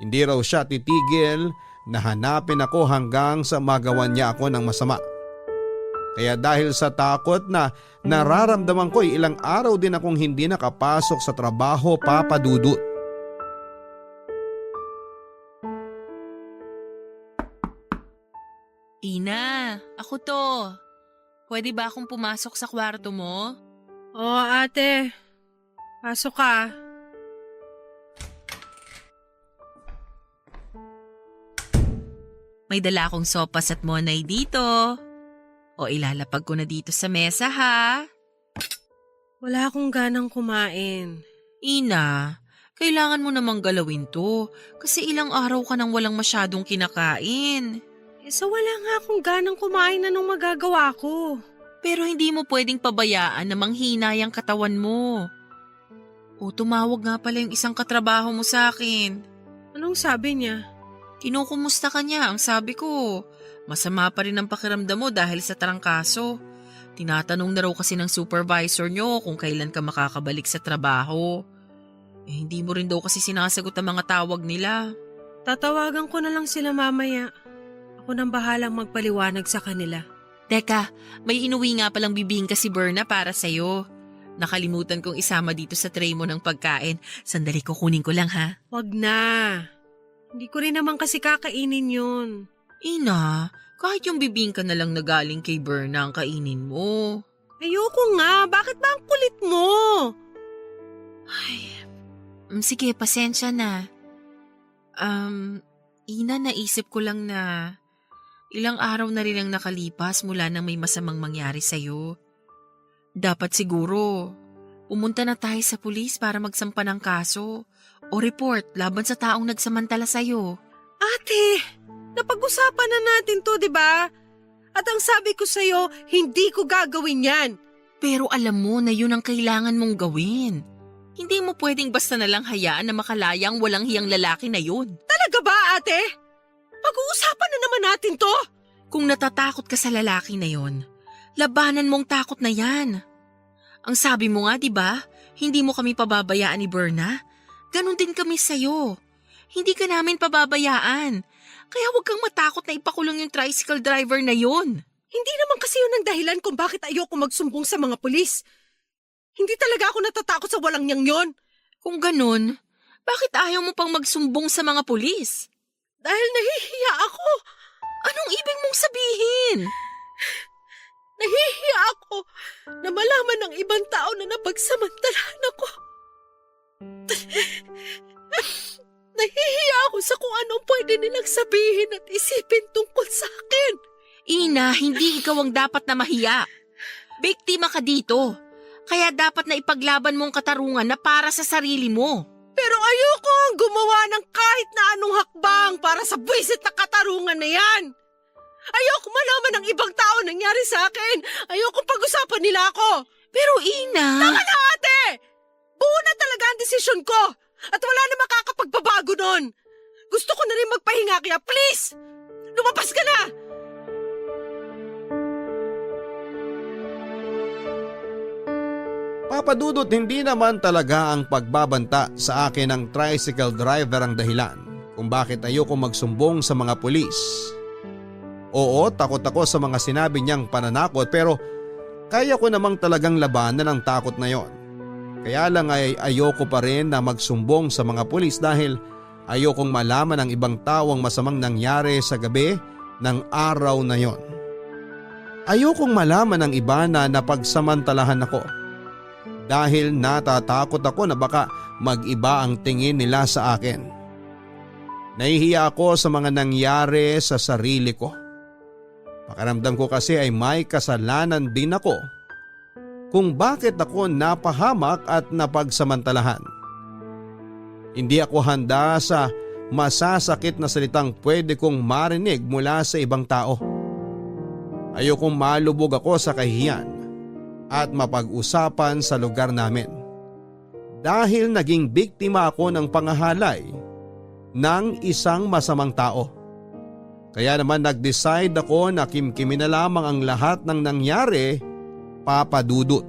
Hindi raw siya titigil na hanapin ako hanggang sa magawan niya ako ng masama. Kaya dahil sa takot na nararamdaman ko, ilang araw din akong hindi nakapasok sa trabaho, Papa Dudut. Ina, ako to. Pwede ba akong pumasok sa kwarto mo? Oo, ate. Pasok ka. May dala akong sopas at monay dito. O ilalapag ko na dito sa mesa ha. Wala akong ganang kumain. Ina, kailangan mo namang galawin to kasi ilang araw ka nang walang masyadong kinakain. So wala nga akong ganang kumain, anong magagawa ko? Pero hindi mo pwedeng pabayaan na manghina yung katawan mo. O tumawag nga pala yung isang katrabaho mo sa akin. Anong sabi niya? Kinukumusta ka niya, ang sabi ko. Masama pa rin ang pakiramdam mo dahil sa trangkaso. Tinatanong na raw kasi ng supervisor nyo kung kailan ka makakabalik sa trabaho. Hindi mo rin daw kasi sinasagot ang mga tawag nila. Tatawagan ko na lang sila mamaya. Ako nang bahalang magpaliwanag sa kanila. Teka, may inuwi nga palang bibingka si Berna para sa'yo. Nakalimutan kong isama dito sa tray mo ng pagkain. Sandali, kukunin ko lang ha. Wag na. Hindi ko rin naman kasi kakainin yun. Ina, kahit yung bibingka na lang na galing kay Berna ang kainin mo. Ayoko nga. Bakit ba ang kulit mo? Ay, sige, pasensya na. Ina, naisip ko lang na ilang araw na rin ang nakalipas mula nang may masamang mangyari sa'yo. Dapat siguro, pumunta na tayo sa pulis para magsampa ng kaso o report laban sa taong nagsamantala sa'yo. Ate, napag-usapan na natin to, di ba? At ang sabi ko sa'yo, hindi ko gagawin yan. Pero alam mo na yun ang kailangan mong gawin. Hindi mo pwedeng basta na lang hayaan na makalayang walang hiyang lalaki na yun. Talaga ba, ate? Pag-uusapan na naman natin to. Kung natatakot ka sa lalaki na yon, labanan mong takot na yan. Ang sabi mo nga, di ba? Hindi mo kami pababayaan ni Berna. Ganon din kami sa'yo. Hindi ka namin pababayaan. Kaya huwag kang matakot na ipakulong yung tricycle driver na yon. Hindi naman kasi yun ang dahilan kung bakit ayoko magsumbong sa mga pulis. Hindi talaga ako natatakot sa walang niyang yon. Kung ganon, bakit ayaw mo pang magsumbong sa mga pulis? Dahil nahihiya ako. Anong ibig mong sabihin? Nahihiya ako na malaman ng ibang tao na napagsamantalahan ako. Nahihiya ako sa kung anong pwede nilang sabihin at isipin tungkol sa akin. Ina, hindi ikaw ang dapat na mahiya. Biktima ka dito. Kaya dapat na ipaglaban mo ang katarungan na para sa sarili mo. Pero ayoko ang gumawa ng kahit na anong hakbang para sa buwisit na katarungan na yan. Ayoko malaman ng ibang tao nangyari sa akin. Ayoko pag-usapan nila ako. Pero Ina… Tama na, ate! Buo na talaga ang desisyon ko. At wala na makakapagbabago nun. Gusto ko na rin magpahinga kaya please, lumabas ka na! Papa Dudut, hindi naman talaga ang pagbabanta sa akin ng tricycle driver ang dahilan kung bakit ayoko magsumbong sa mga pulis. Oo, takot ako sa mga sinabi niyang pananakot pero kaya ko namang talagang labanan ang takot na yon. Kaya lang ay ayoko pa rin na magsumbong sa mga pulis dahil ayokong malaman ng ibang tao ang masamang nangyari sa gabi ng araw na yon. Ayokong malaman ng iba na napagsamantalahan ako dahil natatakot ako na baka mag-iba ang tingin nila sa akin. Nahihiya ako sa mga nangyari sa sarili ko. Pakiramdam ko kasi ay may kasalanan din ako kung bakit ako napahamak at napagsamantalahan. Hindi ako handa sa masasakit na salitang pwede kong marinig mula sa ibang tao. Ayokong malubog ako sa kahihiyan at mapag-usapan sa lugar namin. Dahil naging biktima ako ng pangahalay ng isang masamang tao. Kaya naman nag-decide ako na kimkimin na lamang ang lahat ng nangyari, Papa Dudut.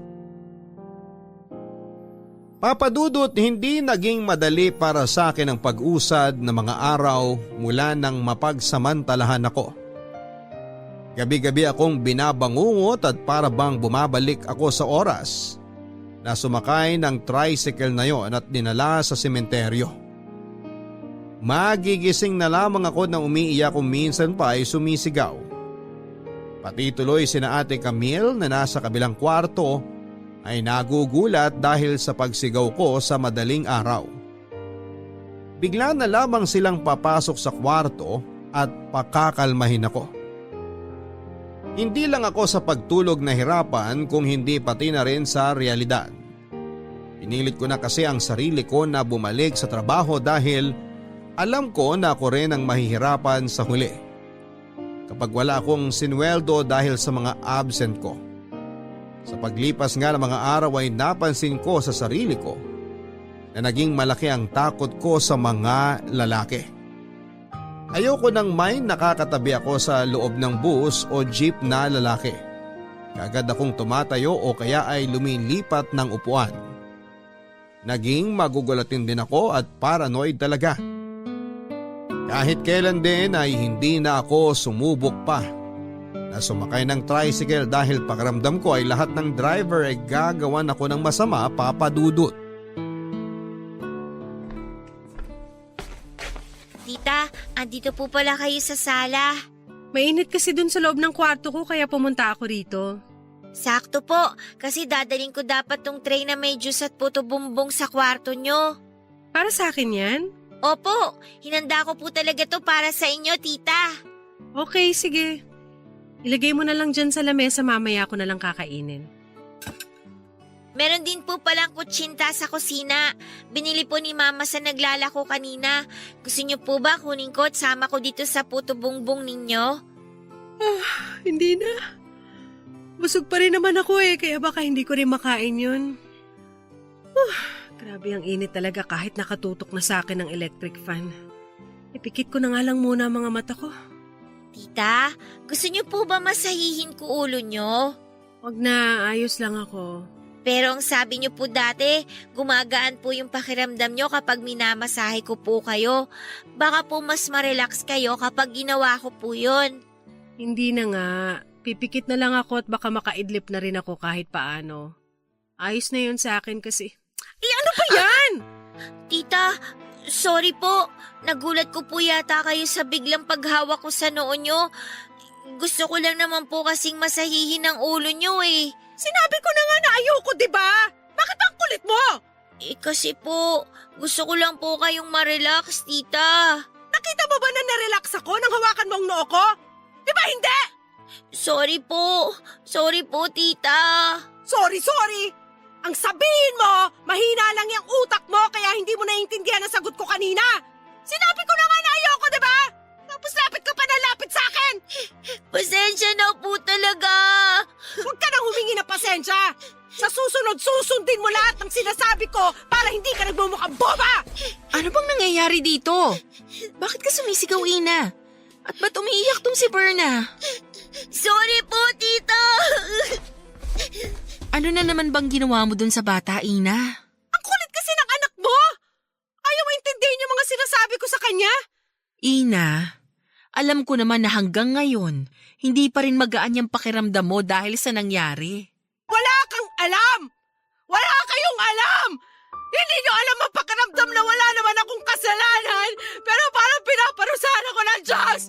Papa Dudut, hindi naging madali para sa akin ang pag-usad ng mga araw mula nang mapagsamantalahan ako. Gabi-gabi akong binabangungot at para bang bumabalik ako sa oras na sumakay ng tricycle na yon at dinala sa sementeryo. Magigising na lamang ako na umiiyak kung minsan pa ay sumisigaw. Pati tuloy sina Ate Camille na nasa kabilang kwarto ay nagugulat dahil sa pagsigaw ko sa madaling araw. Bigla na lamang silang papasok sa kwarto at pakakalmahin ako. Hindi lang ako sa pagtulog nahirapan kung hindi pati na rin sa realidad. Pinilit ko na kasi ang sarili ko na bumalik sa trabaho dahil alam ko na ako rin ang mahihirapan sa huli kapag wala akong sinweldo dahil sa mga absent ko. Sa paglipas nga ng mga araw ay napansin ko sa sarili ko na naging malaki ang takot ko sa mga lalaki. Ayoko nang may nakakatabi ako sa loob ng bus o jeep na lalaki. Kagad akong tumatayo o kaya ay lumilipat ng upuan. Naging magugulatin din ako at paranoid talaga. Kahit kailan din ay hindi na ako sumubok pa na sumakay ng tricycle dahil pakiramdam ko ay lahat ng driver ay gagawan ako ng masama, Papa Dudut. Tita, andito po pala kayo sa sala. Mainit kasi dun sa loob ng kwarto ko kaya pumunta ako rito. Sakto po, kasi dadaling ko dapat tong tray na may juice at puto bumbong sa kwarto nyo. Para sa akin yan? Opo, hinanda ko po talaga to para sa inyo, tita. Okay, sige. Ilagay mo na lang dyan sa lamesa, mamaya ko na lang kakainin. Meron din po palang kutsinta sa kusina. Binili po ni Mama sa naglalako kanina. Gusto niyo po ba kunin ko at sama ko dito sa puto bumbong ninyo? Hindi na. Busog pa rin naman ako kaya baka hindi ko rin makain yun. Grabe ang init talaga kahit nakatutok na sa akin ng electric fan. Ipikit ko na nga lang muna ang mga mata ko. Tita, gusto niyo po ba masahihin ko ulo niyo? Wag na, ayos lang ako. Pero ang sabi niyo po dati, gumagaan po yung pakiramdam niyo kapag minamasahe ko po kayo. Baka po mas ma-relax kayo kapag ginawa ko po yun. Hindi na nga. Pipikit na lang ako at baka makaidlip na rin ako kahit paano. Ayos na yun sa akin kasi. Ano ba yan? Tita, sorry po. Nagulat ko po yata kayo sa biglang paghawak ko sa noo niyo. Gusto ko lang naman po kasing masahihin ang ulo niyo Sinabi ko na nga na ayoko, di ba? Bakit ang kulit mo? Kasi po, gusto ko lang po kayong ma-relax, tita. Nakita mo ba na na-relax ako nang hawakan mo ang noo ko? Di ba hindi? Sorry po, tita. Sorry. Ang sabihin mo, mahina lang yung utak mo kaya hindi mo naiintindihan ang sagot ko kanina. Sinabi ko na nga na ayoko, di ba? Tapos lapit ka pa na lapit sa akin. Pasensya na po talaga. Huwag ka nang humingi ng pasensya. Sa susunod, susundin mo lahat ng sinasabi ko para hindi ka nagmumukhang boba. Ano bang nangyayari dito? Bakit ka sumisigaw, Ina? At ba't umiiyak tong si Berna? Sorry po, tita. Ano na naman bang ginawa mo dun sa bata, Ina? Ang kulit kasi ng anak mo! Ayaw maintindihin yung mga sinasabi ko sa kanya. Ina, alam ko naman na hanggang ngayon, hindi pa rin magaan yung pakiramdam mo dahil sa nangyari. Wala kang alam! Wala kayong alam! Hindi nyo alam ang pakiramdam na wala naman akong kasalanan, pero parang pinaparusahan ako ng Diyos!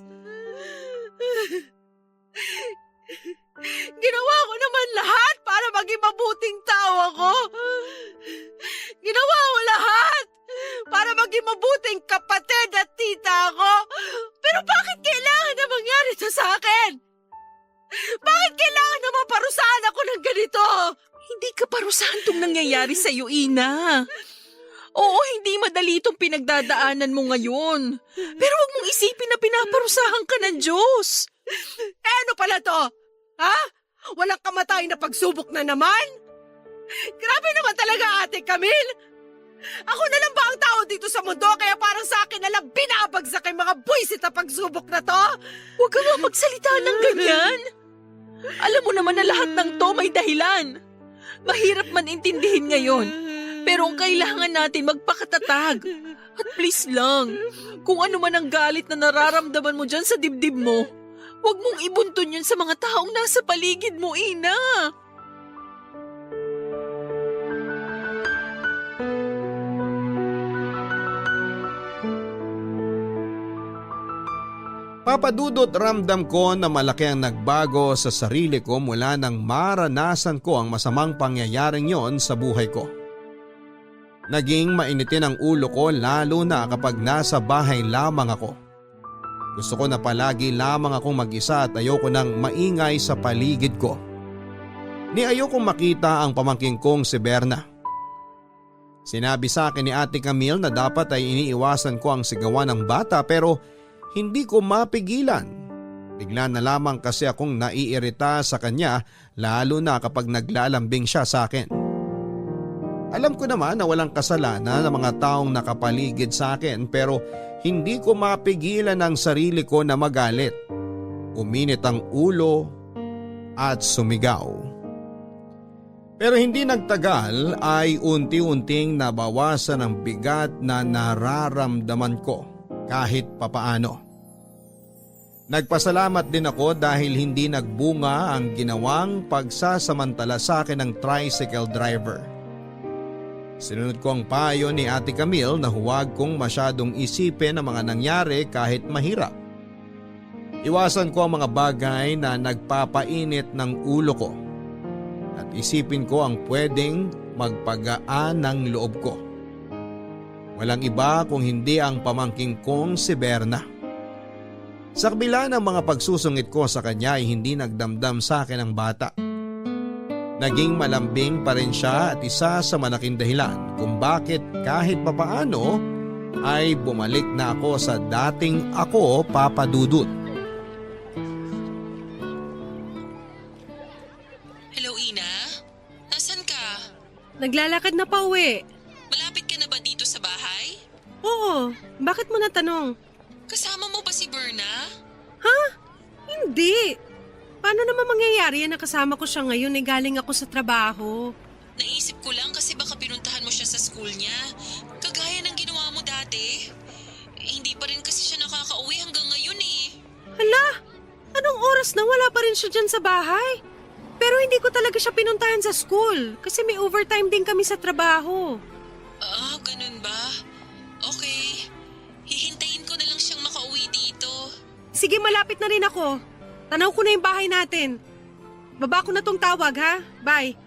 Ginawa ko naman lahat para maging mabuting tao ako. Ginawa ko lahat para maging mabuting kapatid at tita ako. Pero bakit kailangan na mangyari ito sa akin? Bakit kailangan na maparusahan ako ng ganito? Hindi ka parusahan tong nangyayari sa'yo, Ina. Oo, hindi madali itong pinagdadaanan mo ngayon. Pero wag mong isipin na pinaparusahan ka ng Diyos. Eh ano pala to? Ha? Walang kamatay na pagsubok na naman? Grabe naman talaga, Ate Camille. Ako na lang ba ang tao dito sa mundo kaya parang sa akin na lang binabagsak ang mga buwisit na pagsubok na to? Huwag ka nga magsalita ng ganyan. Alam mo naman na lahat ng to may dahilan. Mahirap man intindihin ngayon. Pero ang kailangan natin magpakatatag. At please lang, kung ano man ang galit na nararamdaman mo dyan sa dibdib mo, huwag mong ibuntun yun sa mga taong nasa paligid mo, Ina. Papa Dudut, ramdam ko na malaki ang nagbago sa sarili ko mula nang maranasan ko ang masamang pangyayaring yon sa buhay ko. Naging mainitin ang ulo ko lalo na kapag nasa bahay lamang ako. Gusto ko na palagi lamang akong mag-isa at ayoko nang maingay sa paligid ko. Ni ayokong makita ang pamangking kong si Berna. Sinabi sa akin ni Ate Camille na dapat ay iniiwasan ko ang sigawan ng bata pero hindi ko mapigilan. Bigla na lamang kasi akong naiirita sa kanya lalo na kapag naglalambing siya sa akin. Alam ko naman na walang kasalanan ng mga taong nakapaligid sa akin pero hindi ko mapigilan ang sarili ko na magalit. Uminit ang ulo at sumigaw. Pero hindi nagtagal ay unti-unting nabawasan ang bigat na nararamdaman ko kahit papaano. Nagpasalamat din ako dahil hindi nagbunga ang ginawang pagsasamantala sa akin ng tricycle driver. Sinunod ko ang payo ni Ate Camille na huwag kong masyadong isipin ang mga nangyari kahit mahirap. Iwasan ko ang mga bagay na nagpapainit ng ulo ko at isipin ko ang pwedeng magpagaan ng loob ko. Walang iba kung hindi ang pamangking kong si Berna. Sa kabila ng mga pagsusungit ko sa kanya ay hindi nagdamdam sa akin ang bata. Naging malambing pa rin siya at isa sa malaking dahilan kung bakit kahit papaano ay bumalik na ako sa dating ako, Papa Dudut. Hello, Ina? Nasaan ka? Naglalakad na pa uwi. Malapit ka na ba dito sa bahay? Oo, bakit mo natanong? Kasama mo ba si Berna? Ha? Hindi. Paano naman mangyayari yan na kasama ko siya ngayon galing ako sa trabaho? Naisip ko lang kasi baka pinuntahan mo siya sa school niya. Kagaya ng ginawa mo dati. Hindi pa rin kasi siya nakakauwi hanggang ngayon eh. Hala, anong oras na wala pa rin siya dyan sa bahay? Pero hindi ko talaga siya pinuntahan sa school kasi may overtime din kami sa trabaho. Ah, ganun ba? Okay. Hihintayin ko na lang siyang makauwi dito. Sige, malapit na rin ako. Tanaw ko na yung bahay natin. Baba ko na tong tawag, ha? Bye.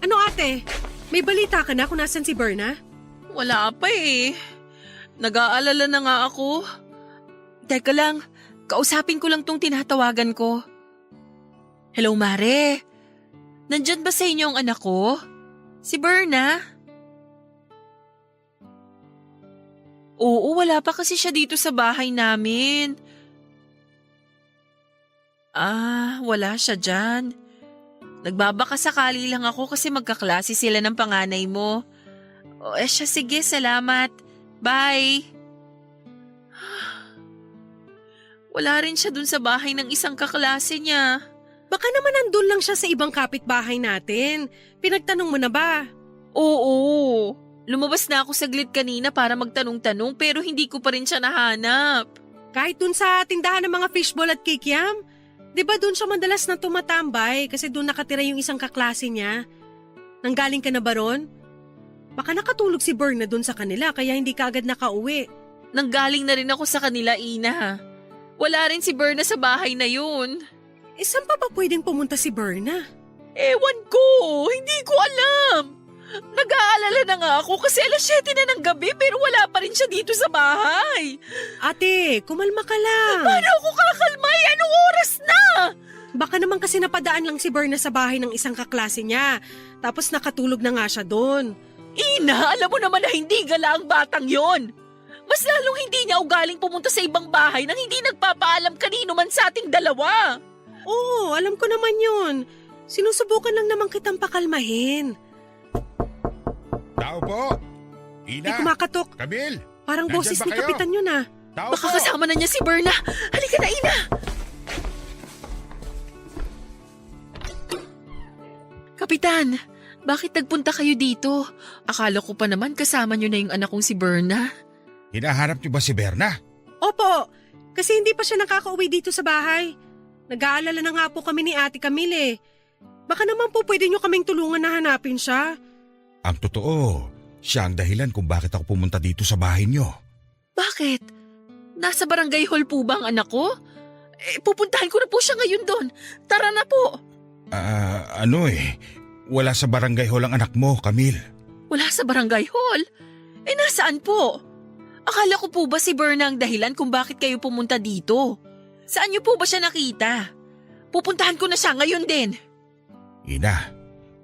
Ano ate? May balita ka na kung nasan si Berna? Wala pa eh. Nag-aalala na nga ako. Teka lang, kausapin ko lang tong tinatawagan ko. Hello, Mare. Nandyan ba sa inyo ang anak ko? Si Berna? Oo, wala pa kasi siya dito sa bahay namin. Wala siya dyan. Nagbabakasakali lang ako kasi magkaklase sila ng panganay mo. Siya, sige, salamat. Bye. Wala rin siya dun sa bahay ng isang kaklase niya. Baka naman nandun lang siya sa ibang kapitbahay natin. Pinagtanong mo na ba? Oo. Lumabas na ako saglit kanina para magtanong-tanong pero hindi ko pa rin siya nahanap. Kahit dun sa tindahan ng mga fishball at kikiam? Di ba dun siya madalas na tumatambay kasi dun nakatira yung isang kaklase niya? Nanggaling ka na ba ron? Baka nakatulog si Berna dun sa kanila kaya hindi ka agad nakauwi. Nanggaling na rin ako sa kanila, Ina. Wala rin si Berna sa bahay na yun. Saan pa ba pwedeng pumunta si Berna? Ewan ko, hindi ko alam. Nag-aalala na nga ako kasi 7:00 na ng gabi pero wala pa rin siya dito sa bahay. Ate, kumalma ka lang. Paano ako kakalmay? Anong oras na? Baka naman kasi napadaan lang si Berna sa bahay ng isang kaklase niya. Tapos nakatulog na nga siya doon. Ina, alam mo naman na hindi gala ang batang yon. Mas lalong hindi niya ugaling pumunta sa ibang bahay nang hindi nagpapaalam kanino man sa ating dalawa. Oo, alam ko naman yun. Sinusubukan lang naman kitang pakalmahin. Tao po! May Ina! kumakatok. Camille! Parang Nandyan boses ba ni kayo? Kapitan yun ah. Tao Baka po! kasama na niya si Berna. Halika na, Ina! Kapitan, bakit nagpunta kayo dito? Akala ko pa naman kasama niyo na yung anak kong si Berna. Hinahanap niyo ba si Berna? Opo, kasi hindi pa siya nakakauwi dito sa bahay. Nag-aalala na nga po kami ni Ate Camille. Baka naman po pwede niyo kaming tulungan na hanapin siya. Ang totoo, siya ang dahilan kung bakit ako pumunta dito sa bahay niyo. Bakit? Nasa barangay hall po ba ang anak ko? Pupuntahan ko na po siya ngayon doon. Tara na po. Wala sa barangay hall ang anak mo, Camille. Wala sa barangay hall? Nasaan po? Akala ko po ba si Berna ang dahilan kung bakit kayo pumunta dito? Saan niyo po ba siya nakita? Pupuntahan ko na siya ngayon din. Ina,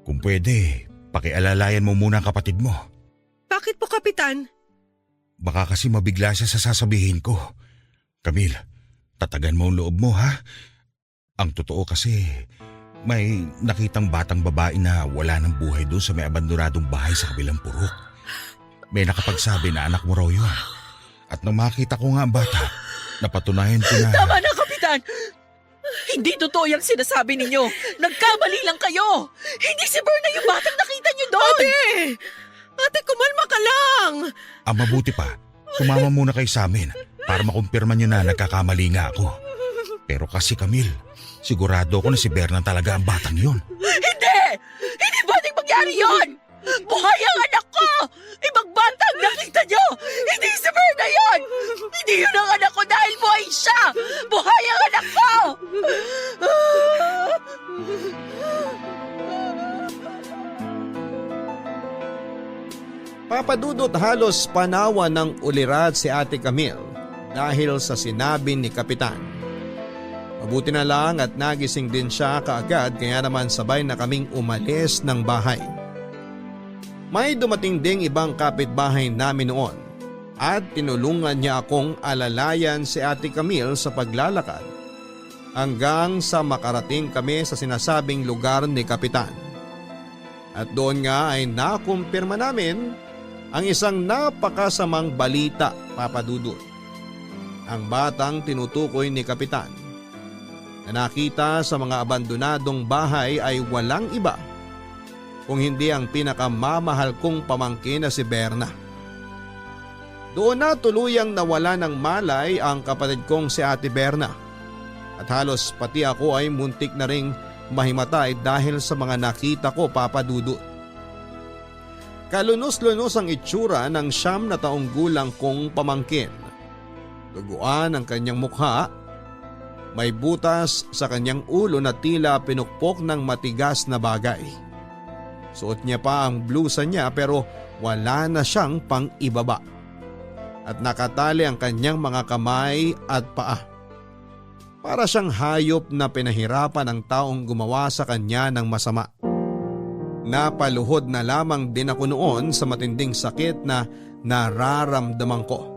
kung pwede, pakialalayan mo muna ang kapatid mo. Bakit po, Kapitan? Baka kasi mabigla siya sa sasabihin ko. Camille, tatagan mo ang loob mo ha. Ang totoo kasi, may nakitang batang babae na wala ng buhay doon sa may abandonadong bahay sa kabilang purok. May nakapagsabi na anak mo raw yun. At nang makita ko nga ang bata, napatunayan ko na... Tama na, Kapitan! Hindi totoo yung sinasabi ninyo. Nagkamali lang kayo. Hindi si Berna yung batang nakita niyo doon. Ate, kumalma ka lang! Ang mabuti pa, sumama muna kayo sa amin para makumpirma niyo na nagkakamali nga ako. Pero kasi Camille, sigurado ako na si Berna talaga ang batang yun. Hindi! Hindi pwedeng mangyari yun! Buhay ang anak ko! Ibang bata ang nakita niyo! Hindi si Berna yun! Hindi yun ang anak ko dahil buhay siya! Buhay ang anak ko! Papadudot halos panawa ng ulirad si Ate Camille dahil sa sinabi ni Kapitan. Mabuti na lang at nagising din siya kaagad kaya naman sabay na kaming umalis ng bahay. May dumating ding ibang kapitbahay namin noon at tinulungan niya akong alalayan si Ate Camille sa paglalakad hanggang sa makarating kami sa sinasabing lugar ni Kapitan. At doon nga ay nakumpirma namin ang isang napakasamang balita, Papa Dudut. Ang batang tinutukoy ni Kapitan na nakita sa mga abandonadong bahay ay walang iba kung hindi ang pinakamamahal kong pamangkin na si Berna. Doon na tuluyang nawala ng malay ang kapatid kong si Ate Berna at halos pati ako ay muntik na ring mahimatay dahil sa mga nakita ko, Papa Dudut. Kalunos-lunos ang itsura ng 9 na taong gulang kong pamangkin. Duguan ang kanyang mukha, may butas sa kanyang ulo na tila pinukpok ng matigas na bagay. Suot niya pa ang blusa niya pero wala na siyang pang-ibaba. At nakatali ang kanyang mga kamay at paa. Para siyang hayop na pinahirapan ng taong gumawa sa kanya ng masama. Napaluhod na lamang din ako noon sa matinding sakit na nararamdaman ko.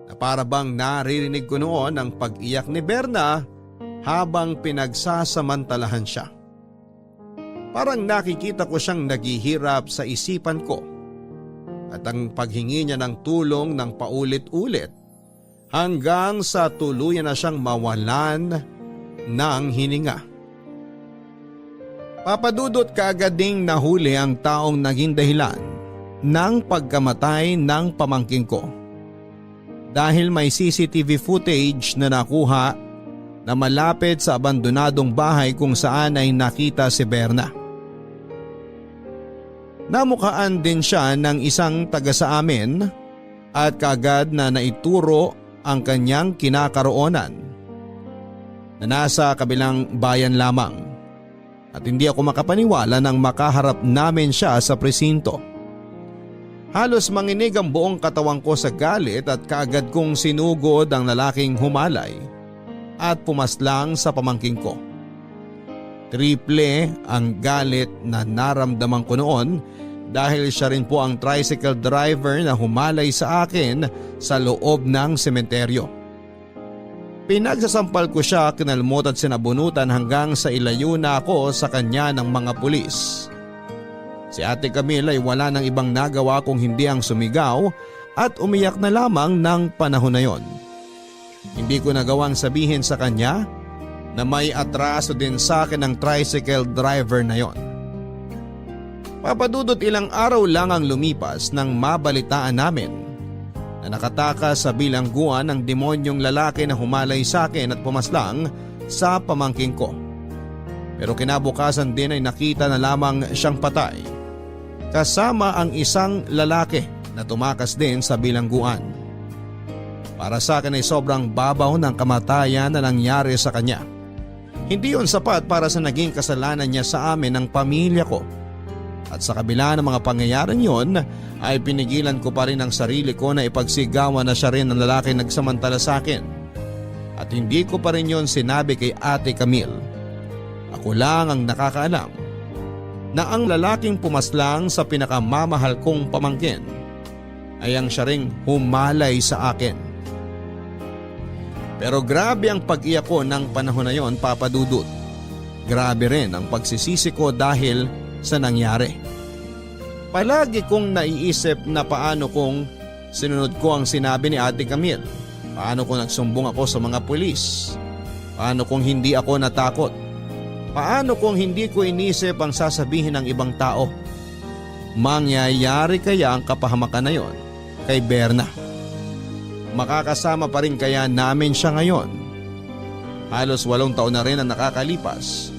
na para bang naririnig ko noon ang pag-iyak ni Berna habang pinagsasamantalahan siya. Parang nakikita ko siyang naghihirap sa isipan ko at ang paghingi niya ng tulong ng paulit-ulit hanggang sa tuluyan na siyang mawalan ng hininga. Papadudot kaagad ding nahuli ang taong naging dahilan ng pagkamatay ng pamangking ko. Dahil may CCTV footage na nakuha na malapit sa abandonadong bahay kung saan ay nakita si Berna. Namukaan din siya ng isang taga sa amin at kaagad na naituro ang kanyang kinakaroonan na nasa kabilang bayan lamang at hindi ako makapaniwala nang makaharap namin siya sa presinto. Halos manginig ang buong katawan ko sa galit at kaagad kong sinugod ang lalaking humalay at pumaslang sa pamangking ko. Triple ang galit na naramdaman ko noon dahil siya rin po ang tricycle driver na humalay sa akin sa loob ng sementeryo. Pinagsasampal ko siya, kinalmot at sinabunutan hanggang sa ilayo na ako sa kanya ng mga pulis. Si Ate Camille ay wala nang ibang nagawa kung hindi ang sumigaw at umiyak na lamang ng panahon na yon. Hindi ko nagawang sabihin sa kanya na may atraso din sa akin ang tricycle driver na yon. Papadudot ilang araw lang ang lumipas nang mabalitaan namin na nakatakas sa bilangguan ng demonyong lalaki na humalay sa akin at pumaslang sa pamangking ko. Pero kinabukasan din ay nakita na lamang siyang patay kasama ang isang lalaki na tumakas din sa bilangguan. Para sa akin ay sobrang babaw ng kamatayan na nangyari sa kanya. Hindi yon sapat para sa naging kasalanan niya sa amin ng pamilya ko. At sa kabila ng mga pangyayaring yon ay pinigilan ko pa rin ang sarili ko na ipagsigawan na siya rin ng lalaki nagsamantala sa akin. At hindi ko pa rin yon sinabi kay Ate Camille. Ako lang ang nakakaalam na ang lalaking pumaslang sa pinakamamahal kong pamangkin ay ang siya ring humalay sa akin. Pero grabe ang pag-iyak ko ng panahon na yon, Papa Dudut. Grabe rin ang pagsisisi ko dahil sa nangyari. Palagi kong naiisip na paano kung sinunod ko ang sinabi ni Ate Camille. Paano kung nagsumbong ako sa mga pulis? Paano kung hindi ako natakot? Paano kung hindi ko inisip ang sasabihin ng ibang tao? Mangyayari kaya ang kapahamakan na yon kay Berna? Makakasama pa rin kaya namin siya ngayon? Halos 8 taon na rin ang nakakalipas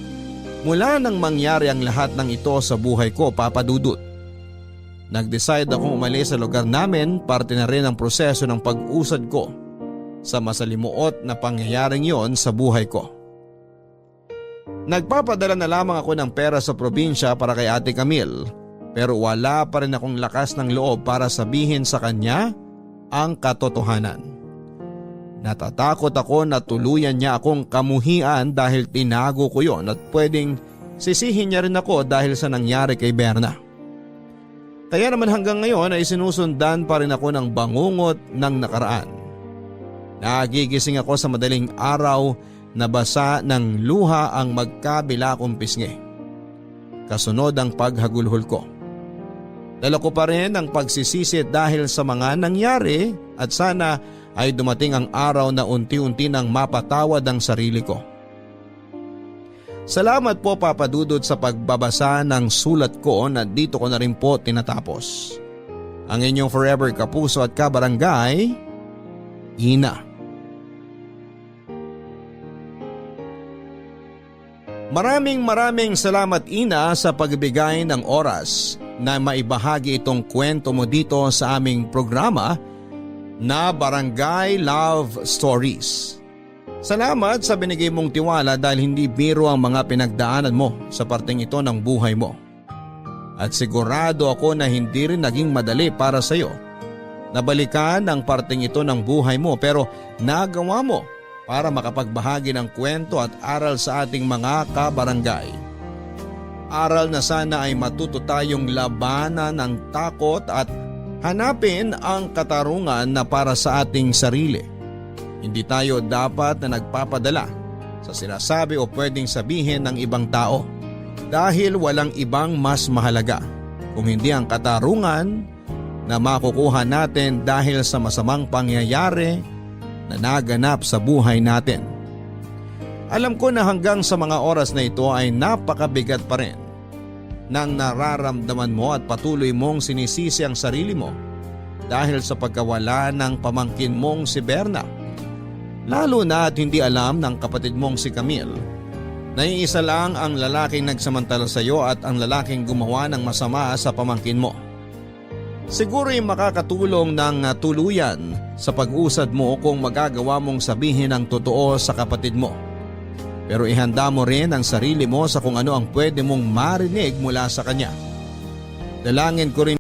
mula nang mangyari ang lahat ng ito sa buhay ko, Papa Dudut. Nag-decide akong umalis sa lugar namin, parte na rin ang proseso ng pag-usad ko sa masalimuot na pangyayaring yon sa buhay ko. Nagpapadala na lamang ako ng pera sa probinsya para kay Ate Camille, pero wala pa rin akong lakas ng loob para sabihin sa kanya ang katotohanan. Natatakot ako na tuluyan niya akong kamuhian dahil tinago ko yon at pwedeng sisihin niya rin ako dahil sa nangyari kay Berna. Kaya naman hanggang ngayon ay sinusundan pa rin ako ng bangungot ng nakaraan. Nagigising ako sa madaling araw na basa ng luha ang magkabila kong pisngi. Kasunod ang paghagulhol ko. Dala ko pa rin ang pagsisisi dahil sa mga nangyari at sana ay dumating ang araw na unti-unti nang mapatawad ang sarili ko. Salamat po, Papa Dudut, sa pagbabasa ng sulat ko na dito ko na rin po tinatapos. Ang inyong forever kapuso at kabarangay, Ina. Maraming salamat, Ina, sa pagbigay ng oras na maibahagi itong kwento mo dito sa aming programa na Barangay Love Stories. Salamat sa binigay mong tiwala dahil hindi biro ang mga pinagdaanan mo sa parteng ito ng buhay mo. At sigurado ako na hindi rin naging madali para sa iyo. Nabalikan ang parteng ito ng buhay mo pero nagawa mo para makapagbahagi ng kwento at aral sa ating mga kabarangay. Aral na sana ay matuto tayong labanan ng takot at Hanapin ang katarungan na para sa ating sarili. Hindi tayo dapat na nagpapadala sa sinasabi o pwedeng sabihin ng ibang tao dahil walang ibang mas mahalaga kung hindi ang katarungan na makukuha natin dahil sa masamang pangyayari na naganap sa buhay natin. Alam ko na hanggang sa mga oras na ito ay napakabigat pa rin nang nararamdaman mo at patuloy mong sinisisi ang sarili mo dahil sa pagkawala ng pamangkin mong si Berna. Lalo na at hindi alam ng kapatid mong si Camille na iisa lang ang lalaking nagsamantala sa iyo at ang lalaking gumawa ng masama sa pamangkin mo. Siguro'y makakatulong ng tuluyan sa pag-usad mo kung magagawa mong sabihin ang totoo sa kapatid mo. Pero ihanda mo rin ang sarili mo sa kung ano ang pwede mong marinig mula sa kanya. Dalangin ko rin